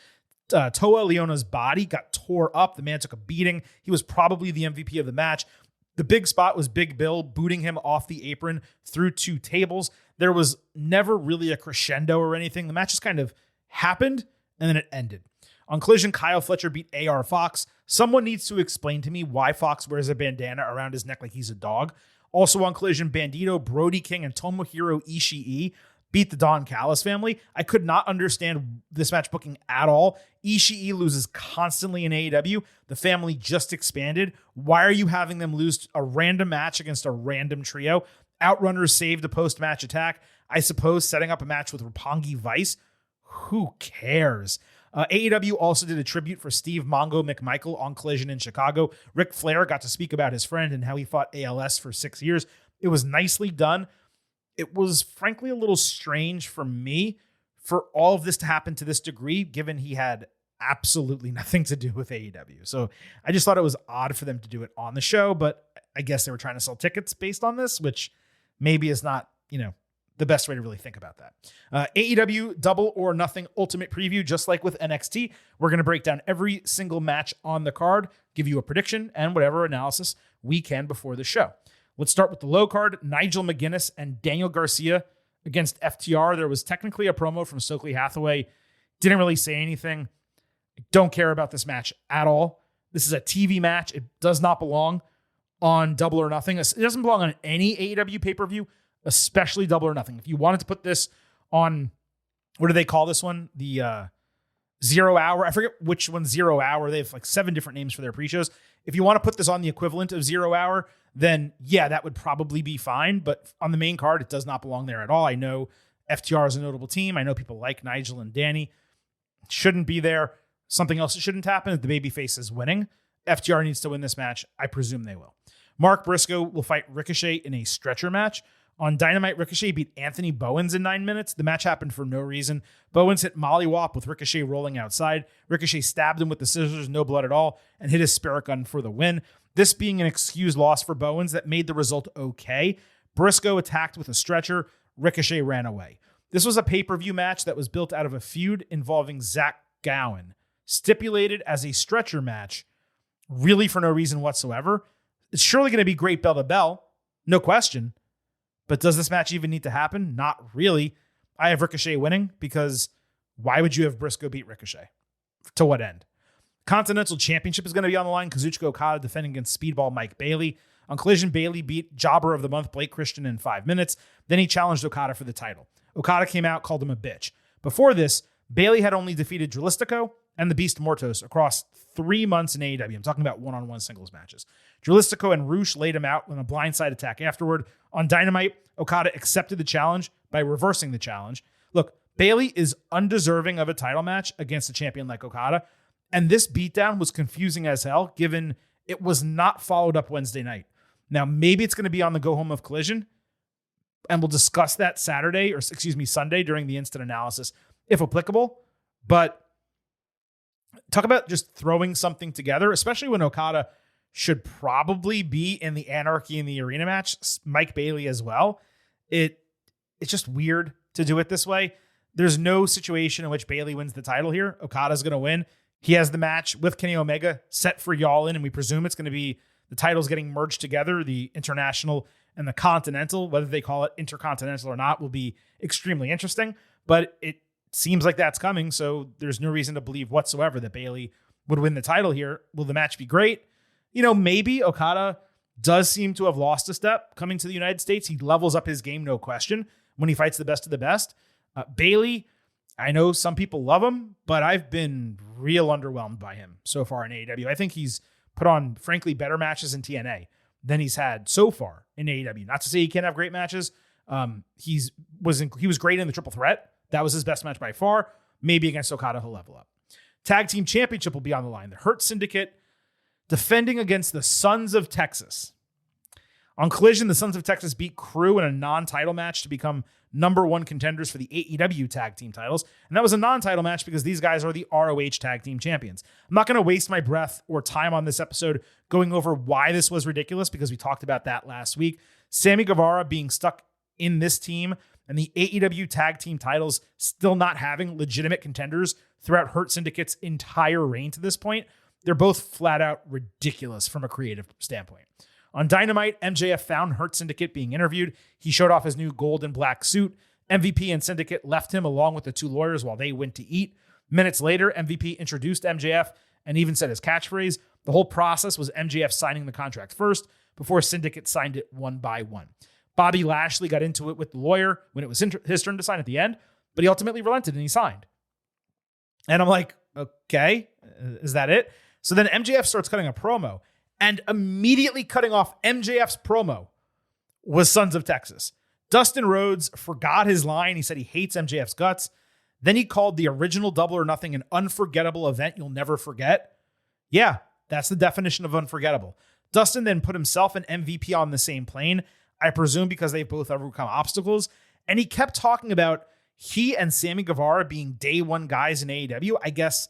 Speaker 1: Toa Leona's body got tore up. The man took a beating. He was probably the MVP of the match. The big spot was Big Bill booting him off the apron through 2 tables. There was never really a crescendo or anything. The match just kind of happened, and then it ended. On Collision, Kyle Fletcher beat AR Fox. Someone needs to explain to me why Fox wears a bandana around his neck like he's a dog. Also on Collision, Bandito, Brody King, and Tomohiro Ishii beat the Don Callis family. I could not understand this match booking at all. Ishii loses constantly in AEW. The family just expanded. Why are you having them lose a random match against a random trio? Outrunners saved a post-match attack. I suppose setting up a match with Roppongi Vice. Who cares? AEW also did a tribute for Steve Mongo McMichael on Collision in Chicago. Ric Flair got to speak about his friend and how he fought ALS for 6 years. It was nicely done. It was frankly a little strange for me for all of this to happen to this degree, given he had absolutely nothing to do with AEW. So I just thought it was odd for them to do it on the show, but I guess they were trying to sell tickets based on this, which maybe is not, the best way to really think about that. AEW Double or Nothing Ultimate Preview, just like with NXT, we're going to break down every single match on the card, give you a prediction and whatever analysis we can before the show. Let's start with the low card. Nigel McGuinness and Daniel Garcia against FTR. There was technically a promo from Stokely Hathaway. Didn't really say anything. I don't care about this match at all. This is a TV match. It does not belong on Double or Nothing. It doesn't belong on any AEW pay-per-view, especially Double or Nothing. If you wanted to put this on, what do they call this one? The 0 hour. I forget which one's 0 hour. They have like 7 different names for their pre-shows. If you want to put this on the equivalent of 0 hour, then yeah, that would probably be fine. But on the main card, it does not belong there at all. I know FTR is a notable team. I know people like Nigel and Danny. It shouldn't be there. Something else that shouldn't happen is the babyface is winning. FTR needs to win this match. I presume they will. Mark Briscoe will fight Ricochet in a stretcher match. On Dynamite, Ricochet beat Anthony Bowens in 9 minutes. The match happened for no reason. Bowens hit mollywop with Ricochet rolling outside. Ricochet stabbed him with the scissors, no blood at all, and hit his spirit gun for the win. This being an excused loss for Bowens that made the result okay. Briscoe attacked with a stretcher. Ricochet ran away. This was a pay-per-view match that was built out of a feud involving Zach Gowen, stipulated as a stretcher match, really for no reason whatsoever. It's surely going to be great bell to bell, no question. But does this match even need to happen? Not really. I have Ricochet winning because why would you have Briscoe beat Ricochet? To what end? Continental Championship is going to be on the line. Kazuchika Okada defending against Speedball Mike Bailey. On Collision, Bailey beat Jobber of the Month Blake Christian in 5 minutes. Then he challenged Okada for the title. Okada came out, called him a bitch. Before this, Bailey had only defeated Dralistico and the Beast Mortos across 3 months in AEW. I'm talking about one-on-one singles matches. Dralistico and Roosh laid him out in a blindside attack afterward. On Dynamite, Okada accepted the challenge by reversing the challenge. Look, Bailey is undeserving of a title match against a champion like Okada, and this beatdown was confusing as hell, given it was not followed up Wednesday night. Now, maybe it's going to be on the Go Home of Collision, and we'll discuss that Sunday during the instant analysis, if applicable. But talk about just throwing something together, especially when Okada should probably be in the Anarchy in the Arena match, Mike Bailey as well. It's just weird to do it this way. There's no situation in which Bailey wins the title here. Okada's going to win. He has the match with Kenny Omega set for Y'all In, and we presume it's going to be the titles getting merged together, the International and the Continental. Whether they call it Intercontinental or not will be extremely interesting, but it seems like that's coming, so there's no reason to believe whatsoever that Bailey would win the title here. Will the match be great? Maybe Okada does seem to have lost a step coming to the United States. He levels up his game, no question, when he fights the best of the best. Bailey, I know some people love him, but I've been real underwhelmed by him so far in AEW. I think he's put on, frankly, better matches in TNA than he's had so far in AEW. Not to say he can't have great matches. He was great in the Triple Threat. That was his best match by far. Maybe against Okada, he'll level up. Tag Team Championship will be on the line. The Hurt Syndicate defending against the Sons of Texas. On Collision, the Sons of Texas beat Crew in a non-title match to become number one contenders for the AEW tag team titles. And that was a non-title match because these guys are the ROH tag team champions. I'm not going to waste my breath or time on this episode going over why this was ridiculous because we talked about that last week. Sammy Guevara being stuck in this team and the AEW tag team titles still not having legitimate contenders throughout Hurt Syndicate's entire reign to this point. They're both flat out ridiculous from a creative standpoint. On Dynamite, MJF found Hurt Syndicate being interviewed. He showed off his new gold and black suit. MVP and Syndicate left him along with the two lawyers while they went to eat. Minutes later, MVP introduced MJF and even said his catchphrase. The whole process was MJF signing the contract first before Syndicate signed it one by one. Bobby Lashley got into it with the lawyer when it was his turn to sign at the end, but he ultimately relented and he signed. And I'm like, okay, is that it? So then MJF starts cutting a promo. And immediately cutting off MJF's promo was Sons of Texas. Dustin Rhodes forgot his line. He said he hates MJF's guts. Then he called the original Double or Nothing an unforgettable event you'll never forget. Yeah, that's the definition of unforgettable. Dustin then put himself and MVP on the same plane, I presume because they've both overcome obstacles. And he kept talking about he and Sammy Guevara being day one guys in AEW. I guess,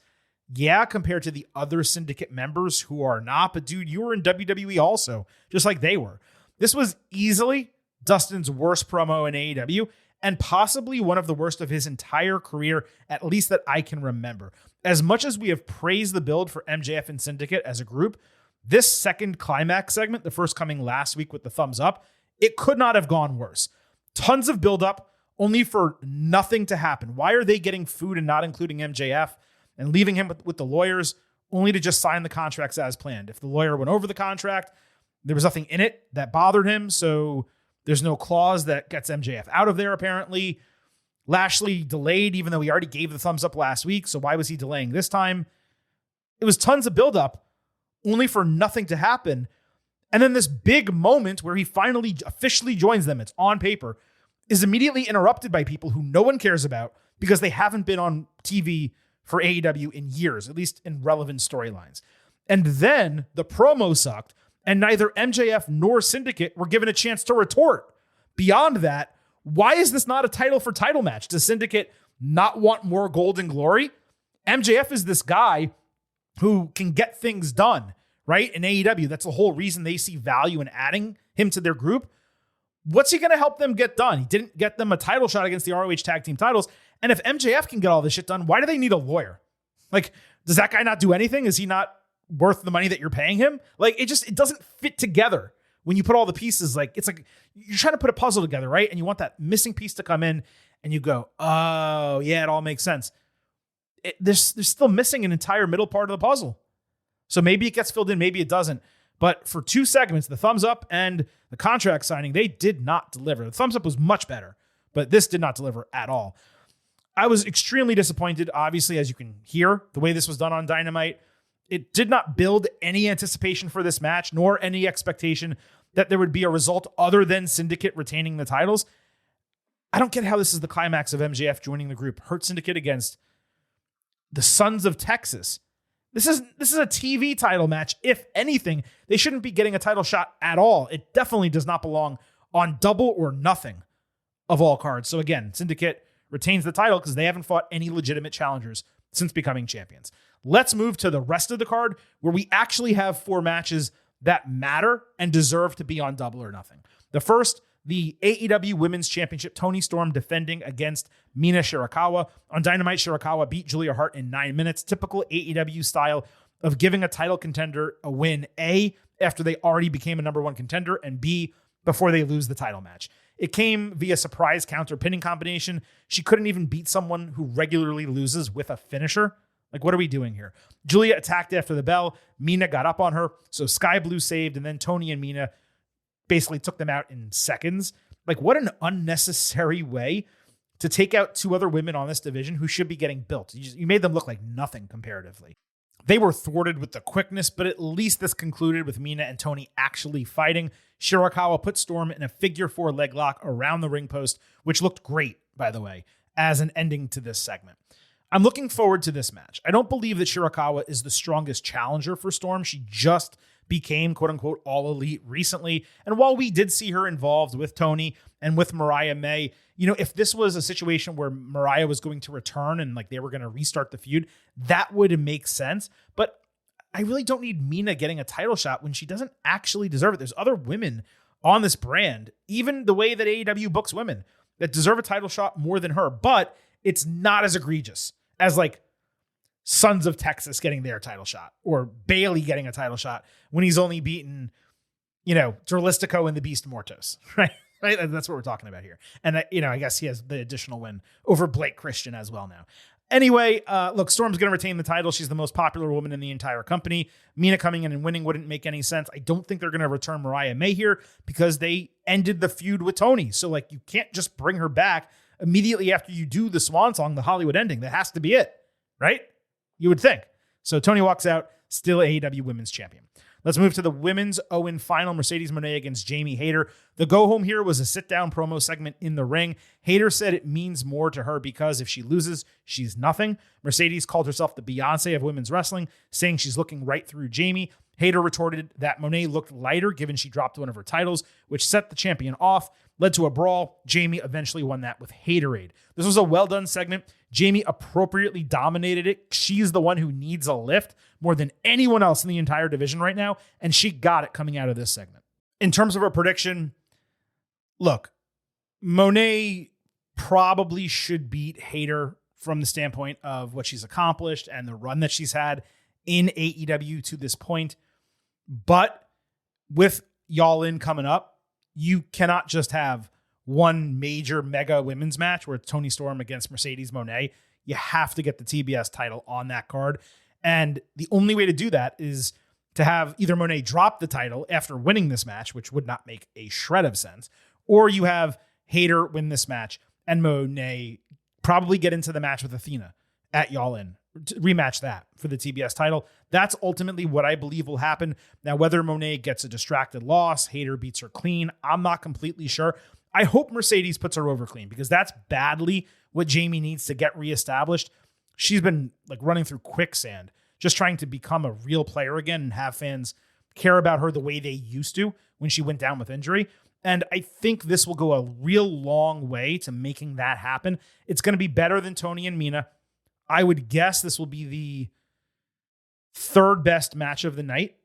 Speaker 1: yeah, compared to the other Syndicate members who are not. But dude, you were in WWE also, just like they were. This was easily Dustin's worst promo in AEW and possibly one of the worst of his entire career, at least that I can remember. As much as we have praised the build for MJF and Syndicate as a group, this second climax segment, the first coming last week with the thumbs up, it could not have gone worse. Tons of buildup, only for nothing to happen. Why are they getting food and not including MJF? And leaving him with the lawyers only to just sign the contracts as planned. If the lawyer went over the contract, there was nothing in it that bothered him, so there's no clause that gets MJF out of there, apparently. Lashley delayed, even though he already gave the thumbs up last week, so why was he delaying this time? It was tons of buildup, only for nothing to happen. And then this big moment where he finally officially joins them, it's on paper, is immediately interrupted by people who no one cares about because they haven't been on TV for AEW in years, at least in relevant storylines. And then the promo sucked, and neither MJF nor Syndicate were given a chance to retort. Beyond that, why is this not a title for title match? Does Syndicate not want more gold and glory? MJF is this guy who can get things done, right? In AEW, that's the whole reason they see value in adding him to their group. What's he going to help them get done? He didn't get them a title shot against the ROH tag team titles. And if MJF can get all this shit done, why do they need a lawyer? Like, does that guy not do anything? Is he not worth the money that you're paying him? Like, it doesn't fit together when you put all the pieces. Like, it's like you're trying to put a puzzle together, right? And you want that missing piece to come in and you go, oh yeah, it all makes sense. There's still missing an entire middle part of the puzzle. So maybe it gets filled in, maybe it doesn't. But for two segments, the thumbs up and the contract signing, they did not deliver. The thumbs up was much better, but this did not deliver at all. I was extremely disappointed, obviously, as you can hear, the way this was done on Dynamite. It did not build any anticipation for this match, nor any expectation that there would be a result other than Syndicate retaining the titles. I don't get how this is the climax of MJF joining the group. Hurt Syndicate against the Sons of Texas. This is a TV title match. If anything, they shouldn't be getting a title shot at all. It definitely does not belong on Double or Nothing of all cards. So again, Syndicate retains the title because they haven't fought any legitimate challengers since becoming champions. Let's move to the rest of the card where we actually have 4 matches that matter and deserve to be on Double or Nothing. The first, the AEW Women's Championship, Toni Storm defending against Mina Shirakawa. On Dynamite, Shirakawa beat Julia Hart in 9 minutes. Typical AEW style of giving a title contender a win, A, after they already became a number one contender, and B, before they lose the title match. It came via surprise counter pinning combination. She couldn't even beat someone who regularly loses with a finisher. Like, what are we doing here? Julia attacked after the bell. Mina got up on her. So Sky Blue saved, and then Toni and Mina basically took them out in seconds. Like, what an unnecessary way to take out two other women on this division who should be getting built. You made them look like nothing comparatively. They were thwarted with the quickness, but at least this concluded with Mina and Toni actually fighting. Shirakawa put Storm in a figure 4 leg lock around the ring post, which looked great, by the way, as an ending to this segment. I'm looking forward to this match. I don't believe that Shirakawa is the strongest challenger for Storm. She just became quote-unquote all elite recently. And while we did see her involved with Toni and with Mariah May, if this was a situation where Mariah was going to return and like they were going to restart the feud, that would make sense. But I really don't need Mina getting a title shot when she doesn't actually deserve it. There's other women on this brand, even the way that AEW books women, that deserve a title shot more than her, but it's not as egregious as like Sons of Texas getting their title shot or Bailey getting a title shot when he's only beaten, Dralistico and the Beast Mortos, right? Right? That's what we're talking about here. And, I guess he has the additional win over Blake Christian as well now. Anyway, look, Storm's going to retain the title. She's the most popular woman in the entire company. Mina coming in and winning wouldn't make any sense. I don't think they're going to return Mariah May here because they ended the feud with Toni. So, like, you can't just bring her back immediately after you do the swan song, the Hollywood ending. That has to be it, right? You would think. So Toni walks out, still AEW Women's Champion. Let's move to the Women's Owen final, Mercedes Moné against Jamie Hayter. The go-home here was a sit-down promo segment in the ring. Hayter said it means more to her because if she loses, she's nothing. Mercedes called herself the Beyonce of women's wrestling, saying she's looking right through Jamie. Hayter retorted that Moné looked lighter given she dropped one of her titles, which set the champion off, led to a brawl. Jamie eventually won that with Haterade. This was a well-done segment. Jamie appropriately dominated it. She's the one who needs a lift more than anyone else in the entire division right now, and she got it coming out of this segment. In terms of her prediction, look, Moné probably should beat Hayter from the standpoint of what she's accomplished and the run that she's had in AEW to this point. But with Y'all In coming up, you cannot just have one major mega women's match where it's Toni Storm against Mercedes Moné. You have to get the TBS title on that card. And the only way to do that is to have either Moné drop the title after winning this match, which would not make a shred of sense, or you have Hayter win this match and Moné probably get into the match with Athena at Y'all In. Rematch that for the TBS title. That's ultimately what I believe will happen. Now, whether Moné gets a distracted loss, Hayter beats her clean, I'm not completely sure. I hope Mercedes puts her over clean because that's badly what Jamie needs to get reestablished. She's been like running through quicksand, just trying to become a real player again and have fans care about her the way they used to when she went down with injury. And I think this will go a real long way to making that happen. It's going to be better than Toni and Mina. I would guess this will be the third best match of the night.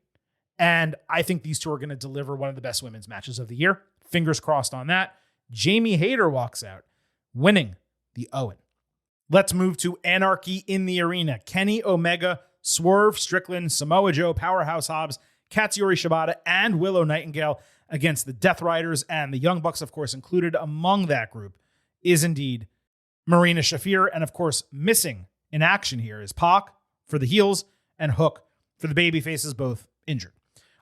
Speaker 1: And I think these two are going to deliver one of the best women's matches of the year. Fingers crossed on that. Jamie Hayter walks out, winning the Owen. Let's move to Anarchy in the Arena. Kenny Omega, Swerve Strickland, Samoa Joe, Powerhouse Hobbs, Katsuyori Shibata, and Willow Nightingale against the Death Riders, and the Young Bucks, of course, included among that group is indeed Marina Shafir. And of course, missing in action here is Pac for the heels and Hook for the baby faces, both injured.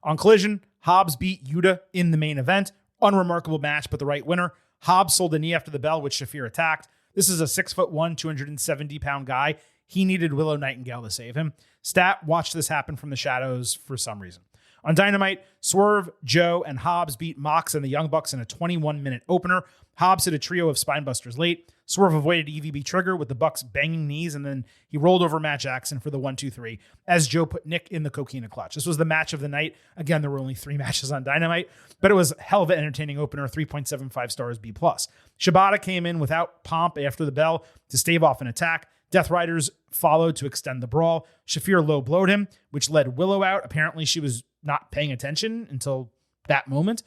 Speaker 1: On Collision, Hobbs beat Yuta in the main event. Unremarkable match, but the right winner. Hobbs sold a knee after the bell, which Shafir attacked. This is a 6'1", 270-pound guy. He needed Willow Nightingale to save him. Stat watched this happen from the shadows for some reason. On Dynamite, Swerve, Joe, and Hobbs beat Mox and the Young Bucks in a 21-minute opener. Hobbs hit a trio of spinebusters late. Swerve avoided EVB trigger with the Bucks banging knees, and then he rolled over Matt Jackson for the 1-2-3 as Joe put Nick in the coquina clutch. This was the match of the night. Again, there were only 3 matches on Dynamite, but it was a hell of an entertaining opener, 3.75 stars B+. Shibata came in without pomp after the bell to stave off an attack. Death Riders followed to extend the brawl. Shafir low blowed him, which led Willow out. Apparently, she was not paying attention until that moment.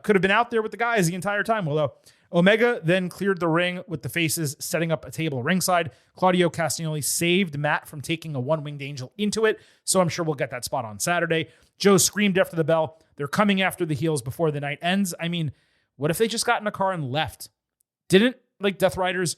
Speaker 1: Could have been out there with the guys the entire time, Willow. Omega then cleared the ring with the faces, setting up a table ringside. Claudio Castagnoli saved Matt from taking a one-winged angel into it, so I'm sure we'll get that spot on Saturday. Joe screamed after the bell. They're coming after the heels before the night ends. I mean, what if they just got in a car and left? Didn't, like, Death Riders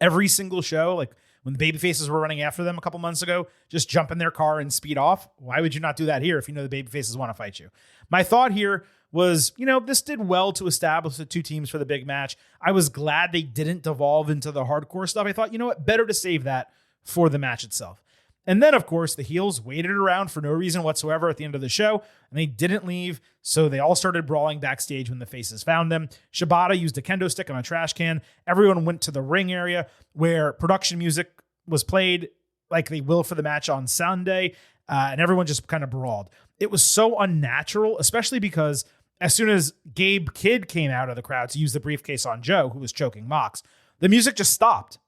Speaker 1: every single show, like when the baby faces were running after them a couple months ago, just jump in their car and speed off? Why would you not do that here if you know the baby faces want to fight you? My thought here was, this did well to establish the two teams for the big match. I was glad they didn't devolve into the hardcore stuff. I thought, better to save that for the match itself. And then, of course, the heels waited around for no reason whatsoever at the end of the show, and they didn't leave, so they all started brawling backstage when the faces found them. Shibata used a kendo stick on a trash can. Everyone went to the ring area where production music was played like they will for the match on Sunday, and everyone just kind of brawled. It was so unnatural, especially because as soon as Gabe Kidd came out of the crowd to use the briefcase on Joe, who was choking Mox, the music just stopped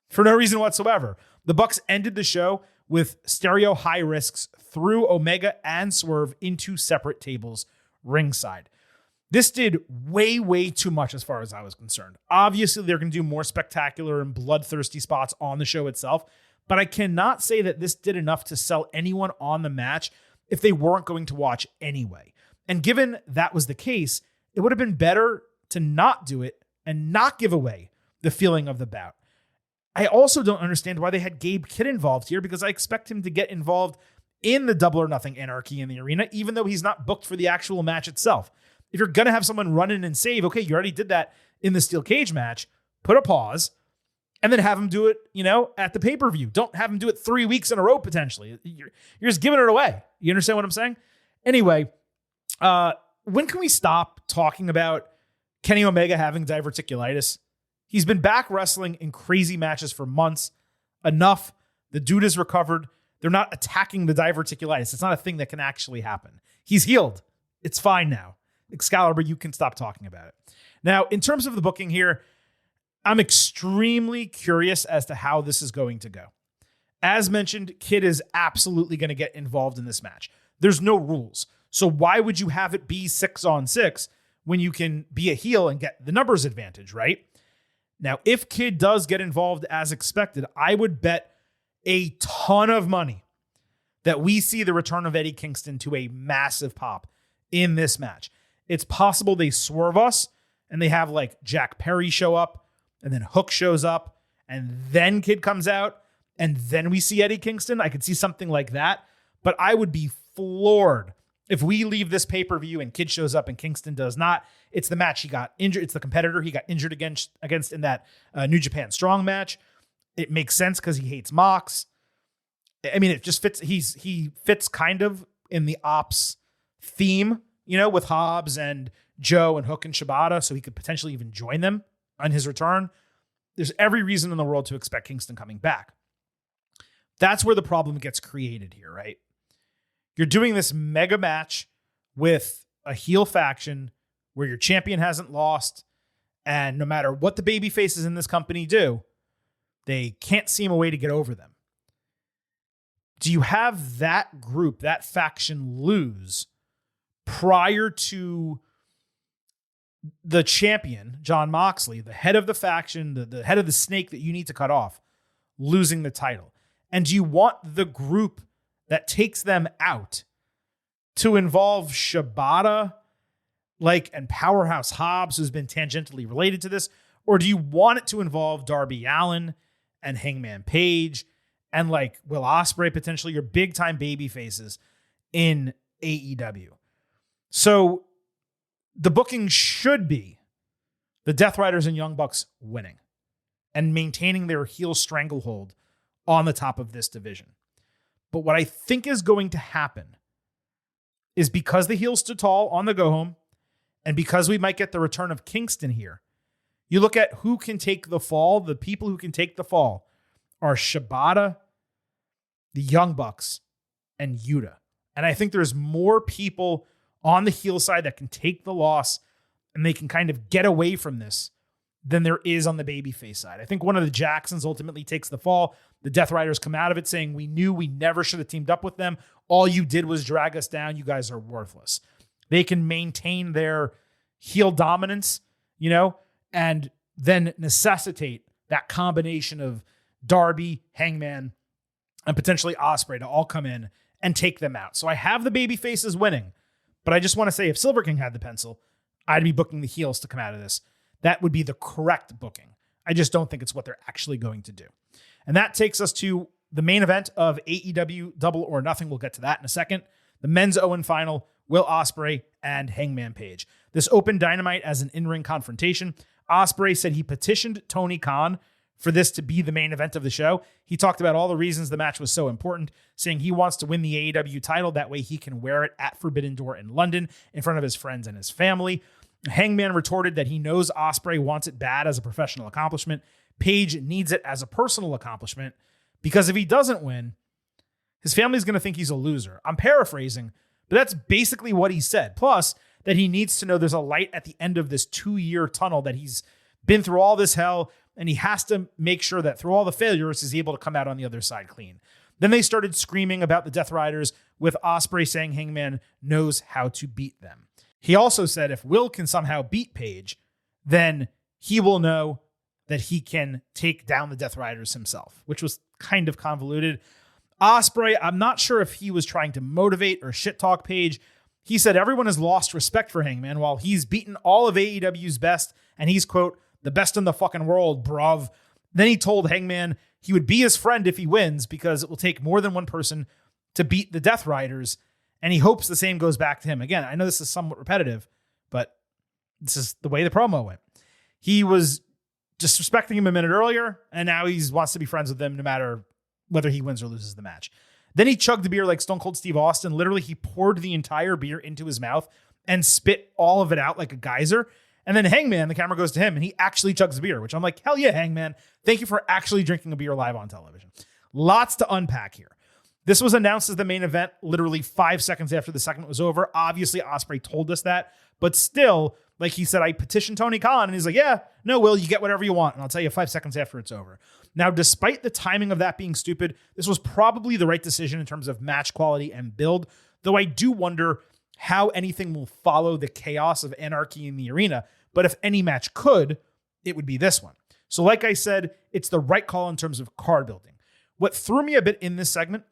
Speaker 1: for no reason whatsoever. The Bucks ended the show with stereo high risks through Omega and Swerve into separate tables ringside. This did way, way too much as far as I was concerned. Obviously, they're going to do more spectacular and bloodthirsty spots on the show itself, but I cannot say that this did enough to sell anyone on the match if they weren't going to watch anyway. And given that was the case, it would have been better to not do it and not give away the feeling of the bout. I also don't understand why they had Gabe Kidd involved here, because I expect him to get involved in the Double or Nothing anarchy in the arena, even though he's not booked for the actual match itself. If you're going to have someone run in and save, okay, you already did that in the steel cage match, put a pause, and then have him do it, at the pay-per-view. Don't have him do it 3 weeks in a row, potentially. You're just giving it away. You understand what I'm saying? Anyway, when can we stop talking about Kenny Omega having diverticulitis? He's been back wrestling in crazy matches for months. Enough. The dude is recovered. They're not attacking the diverticulitis. It's not a thing that can actually happen. He's healed. It's fine now. Excalibur, you can stop talking about it. Now, in terms of the booking here, I'm extremely curious as to how this is going to go. As mentioned, Kidd is absolutely going to get involved in this match. There's no rules. So why would you have it be 6-on-6 when you can be a heel and get the numbers advantage, right? Now, if Kidd does get involved as expected, I would bet a ton of money that we see the return of Eddie Kingston to a massive pop in this match. It's possible they swerve us and they have like Jack Perry show up and then Hook shows up and then Kidd comes out and then we see Eddie Kingston. I could see something like that, but I would be floored if we leave this pay-per-view and Kidd shows up and Kingston does not. It's the match he got injured. It's the competitor he got injured against in that New Japan Strong match. It makes sense because he hates Mox. I mean, it just fits. He fits kind of in the Ops theme, with Hobbs and Joe and Hook and Shibata, so he could potentially even join them on his return. There's every reason in the world to expect Kingston coming back. That's where the problem gets created here, right? You're doing this mega match with a heel faction where your champion hasn't lost, and no matter what the baby faces in this company do, they can't seem a way to get over them. Do you have that group, that faction lose prior to the champion, Jon Moxley, the head of the faction, the head of the snake that you need to cut off, losing the title? And do you want the group that takes them out to involve Shibata, and Powerhouse Hobbs, who's been tangentially related to this? Or do you want it to involve Darby Allin and Hangman Page and Will Ospreay, potentially your big time baby faces in AEW? So the booking should be the Death Riders and Young Bucks winning and maintaining their heel stranglehold on the top of this division. But what I think is going to happen is, because the heels stood tall on the go home, and because we might get the return of Kingston here, you look at who can take the fall. The people who can take the fall are Shibata, the Young Bucks, and Yuta. And I think there's more people on the heel side that can take the loss and they can kind of get away from this than there is on the babyface side. I think one of the Jacksons ultimately takes the fall. The Death Riders come out of it saying, we knew we never should have teamed up with them. All you did was drag us down. You guys are worthless. They can maintain their heel dominance, and then necessitate that combination of Darby, Hangman, and potentially Ospreay to all come in and take them out. So I have the baby faces winning, but I just want to say, if Silver King had the pencil, I'd be booking the heels to come out of this. That would be the correct booking. I just don't think it's what they're actually going to do. And that takes us to the main event of AEW Double or Nothing. We'll get to that in a second. The men's Owen final Will Ospreay and Hangman Page. This opened Dynamite as an in-ring confrontation. Ospreay said he petitioned Tony Khan for this to be the main event of the show. He talked about all the reasons the match was so important, saying he wants to win the AEW title. That way he can wear it at Forbidden Door in London in front of his friends and his family. Hangman retorted that he knows Ospreay wants it bad as a professional accomplishment. Page needs it as a personal accomplishment because if he doesn't win, his family's going to think he's a loser. I'm paraphrasing, but that's basically what he said. Plus, that he needs to know there's a light at the end of this 2-year tunnel, that he's been through all this hell, and he has to make sure that through all the failures, he's able to come out on the other side clean. Then they started screaming about the Death Riders, with Ospreay saying Hangman knows how to beat them. He also said if Will can somehow beat Page, then he will know that he can take down the Death Riders himself, which was kind of convoluted. Ospreay, I'm not sure if he was trying to motivate or shit talk Page. He said everyone has lost respect for Hangman while he's beaten all of AEW's best, and he's, quote, the best in the fucking world, bruv. Then he told Hangman he would be his friend if he wins because it will take more than one person to beat the Death Riders, and he hopes the same goes back to him. Again, I know this is somewhat repetitive, but this is the way the promo went. He was disrespecting him a minute earlier, and now he wants to be friends with him no matter whether he wins or loses the match. Then he chugged the beer like Stone Cold Steve Austin. Literally, he poured the entire beer into his mouth and spit all of it out like a geyser. And then Hangman, the camera goes to him, and he actually chugs the beer, which I'm like, hell yeah, Hangman. Thank you for actually drinking a beer live on television. Lots to unpack here. This was announced as the main event literally 5 seconds after the segment was over. Obviously, Ospreay told us that, but still, like he said, I petitioned Tony Khan, and he's like, yeah, no, Will, you get whatever you want, and I'll tell you 5 seconds after it's over. Now, despite the timing of that being stupid, this was probably the right decision in terms of match quality and build, though I do wonder how anything will follow the chaos of anarchy in the arena, but if any match could, it would be this one. So like I said, it's the right call in terms of card building. What threw me a bit in this segment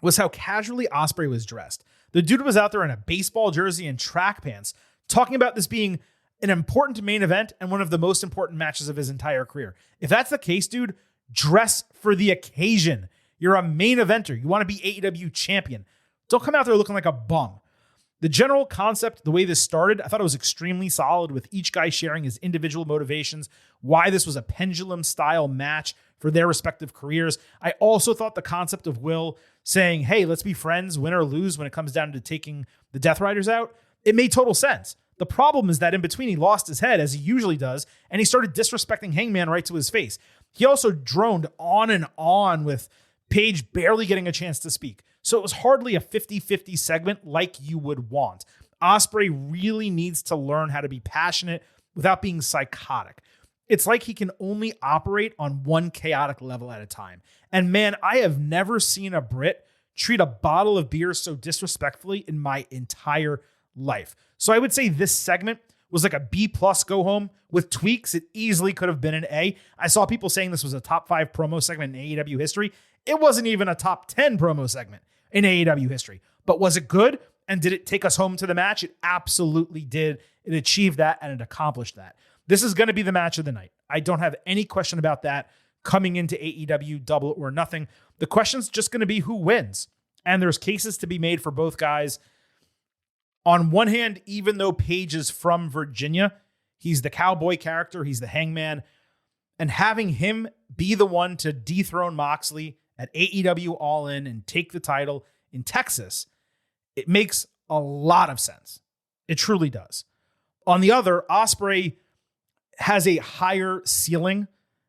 Speaker 1: was how casually Ospreay was dressed. The dude was out there in a baseball jersey and track pants, talking about this being an important main event and one of the most important matches of his entire career. If that's the case, dude, dress for the occasion. You're a main eventer. You want to be AEW champion. Don't come out there looking like a bum. The general concept, the way this started, I thought it was extremely solid, with each guy sharing his individual motivations, why this was a pendulum-style match for their respective careers. I also thought the concept of Will saying, hey, let's be friends, win or lose, when it comes down to taking the Death Riders out, it made total sense. The problem is that in between, he lost his head, as he usually does, and he started disrespecting Hangman right to his face. He also droned on and on, with Page barely getting a chance to speak. So it was hardly a 50-50 segment like you would want. Ospreay really needs to learn how to be passionate without being psychotic. It's like he can only operate on one chaotic level at a time. And man, I have never seen a Brit treat a bottle of beer so disrespectfully in my entire life. So I would say this segment was like a B+ go home. With tweaks, it easily could have been an A. I saw people saying this was a top 5 promo segment in AEW history. It wasn't even a top 10 promo segment in AEW history. But was it good? And did it take us home to the match? It absolutely did. It achieved that, and it accomplished that. This is going to be the match of the night. I don't have any question about that coming into AEW Double or Nothing. The question's just going to be who wins. And there's cases to be made for both guys. On one hand, even though Page is from Virginia, he's the cowboy character, he's the Hangman, and having him be the one to dethrone Moxley at AEW All In and take the title in Texas, it makes a lot of sense. It truly does. On the other, Ospreay has a higher ceiling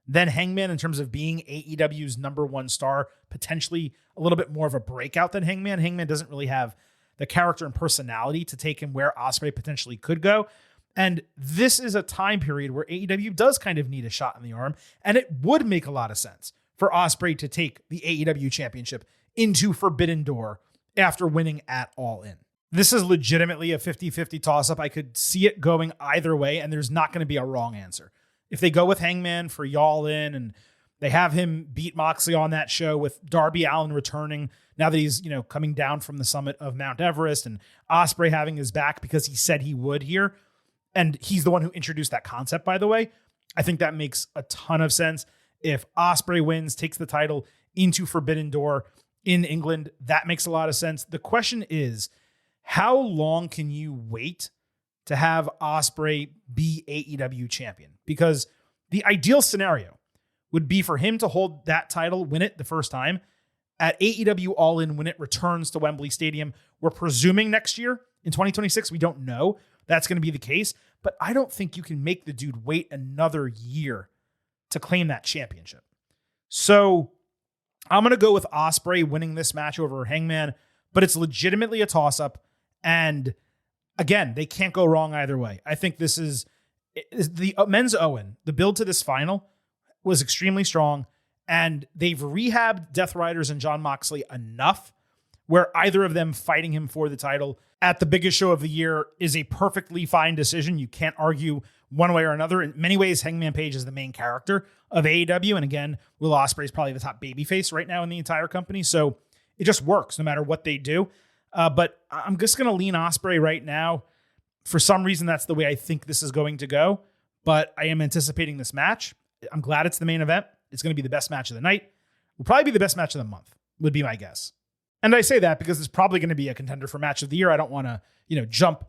Speaker 1: than Hangman in terms of being AEW's number one star, potentially a little bit more of a breakout than Hangman. Hangman doesn't really have the character and personality to take him where Ospreay potentially could go. And this is a time period where AEW does kind of need a shot in the arm, and it would make a lot of sense for Ospreay to take the AEW championship into Forbidden Door after winning at All In. This is legitimately a 50-50 toss-up. I could see it going either way, and there's not going to be a wrong answer. If they go with Hangman for Y'all In, and they have him beat Moxley on that show with Darby Allin returning now that he's, coming down from the summit of Mount Everest, and Ospreay having his back because he said he would here. And he's the one who introduced that concept, by the way. I think that makes a ton of sense. If Ospreay wins, takes the title into Forbidden Door in England, that makes a lot of sense. The question is, how long can you wait to have Ospreay be AEW champion? Because the ideal scenario would be for him to hold that title, win it the first time at AEW All In when it returns to Wembley Stadium. We're presuming next year in 2026. We don't know that's going to be the case, but I don't think you can make the dude wait another year to claim that championship. So I'm going to go with Ospreay winning this match over Hangman, but it's legitimately a toss-up. And again, they can't go wrong either way. I think this is the men's Owen. The build to this final was extremely strong, and they've rehabbed Death Riders and Jon Moxley enough where either of them fighting him for the title at the biggest show of the year is a perfectly fine decision. You can't argue one way or another. In many ways, Hangman Page is the main character of AEW. And again, Will Ospreay is probably the top babyface right now in the entire company. So it just works no matter what they do. But I'm just going to lean Ospreay right now. For some reason, that's the way I think this is going to go. But I am anticipating this match. I'm glad it's the main event. It's going to be the best match of the night. Will probably be the best match of the month, would be my guess. And I say that because it's probably going to be a contender for match of the year. I don't want to, jump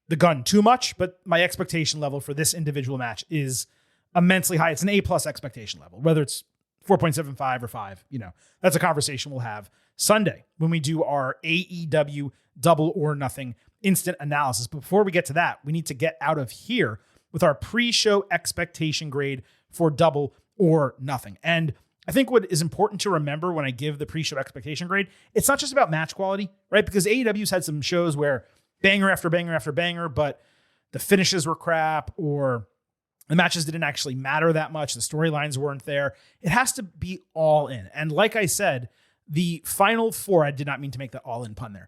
Speaker 1: the gun too much, but my expectation level for this individual match is immensely high. It's an A+ expectation level, whether it's 4.75 or 5, that's a conversation we'll have Sunday when we do our AEW Double or Nothing instant analysis. But before we get to that, we need to get out of here with our pre-show expectation grade for Double or Nothing. And I think what is important to remember when I give the pre-show expectation grade, it's not just about match quality, right? Because AEW's had some shows where banger after banger after banger, but the finishes were crap or the matches didn't actually matter that much. The storylines weren't there. It has to be all in. And like I said, the final 4, I did not mean to make that all in pun there.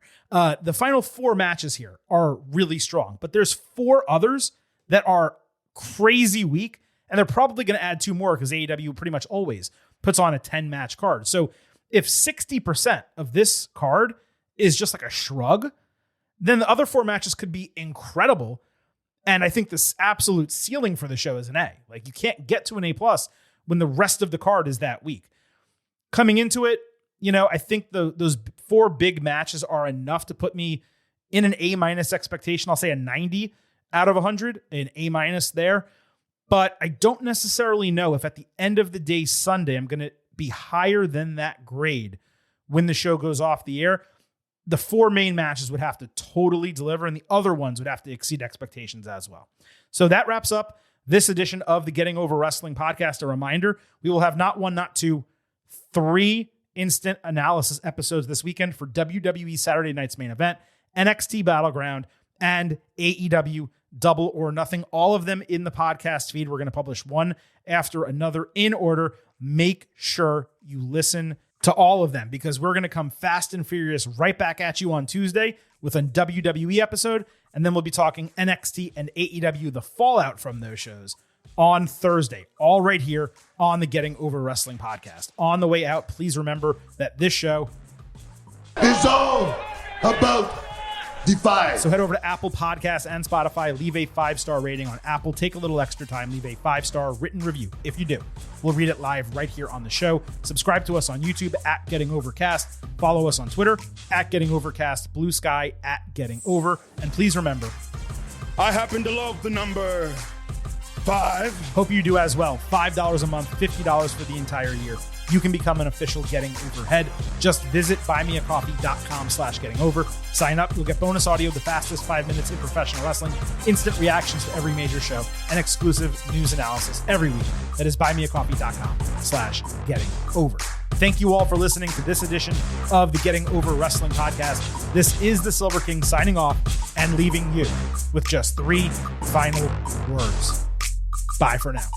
Speaker 1: The final 4 matches here are really strong, but there's 4 others that are crazy weak. And they're probably going to add 2 more because AEW pretty much always puts on a 10-match card. So if 60% of this card is just like a shrug, then the other 4 matches could be incredible. And I think this absolute ceiling for the show is an A. Like, you can't get to an A+ when the rest of the card is that weak. Coming into it, I think those 4 big matches are enough to put me in an A- expectation. I'll say a 90 out of 100, an A- there. But I don't necessarily know if at the end of the day, Sunday, I'm going to be higher than that grade when the show goes off the air. The 4 main matches would have to totally deliver, and the other ones would have to exceed expectations as well. So that wraps up this edition of the Getting Over Wrestling podcast. A reminder, we will have not 1, not 2, 3 instant analysis episodes this weekend for WWE Saturday night's main event, NXT Battleground, and AEW Double or Nothing, all of them in the podcast feed. We're going to publish one after another in order. Make sure you listen to all of them because we're going to come fast and furious right back at you on Tuesday with a WWE episode. And then we'll be talking NXT and AEW, the fallout from those shows on Thursday, all right here on the Getting Over Wrestling podcast. On the way out, please remember that this show
Speaker 2: is all about Defy.
Speaker 1: So head over to Apple Podcasts and Spotify. Leave a 5-star rating on Apple. Take a little extra time. Leave a 5-star written review. If you do, we'll read it live right here on the show. Subscribe to us on YouTube at Getting Overcast. Follow us on Twitter at Getting Overcast. Blue Sky at Getting Over. And please remember,
Speaker 2: I happen to love the number 5.
Speaker 1: Hope you do as well. $5 a month, $50 for the entire year. You can become an official Getting Overhead. Just visit buymeacoffee.com/gettingover. Sign up. You'll get bonus audio, the fastest 5 minutes in professional wrestling, instant reactions to every major show, and exclusive news analysis every week. That is buymeacoffee.com/gettingover. Thank you all for listening to this edition of the Getting Over Wrestling podcast. This is the Silver King signing off and leaving you with just 3 final words. Bye for now.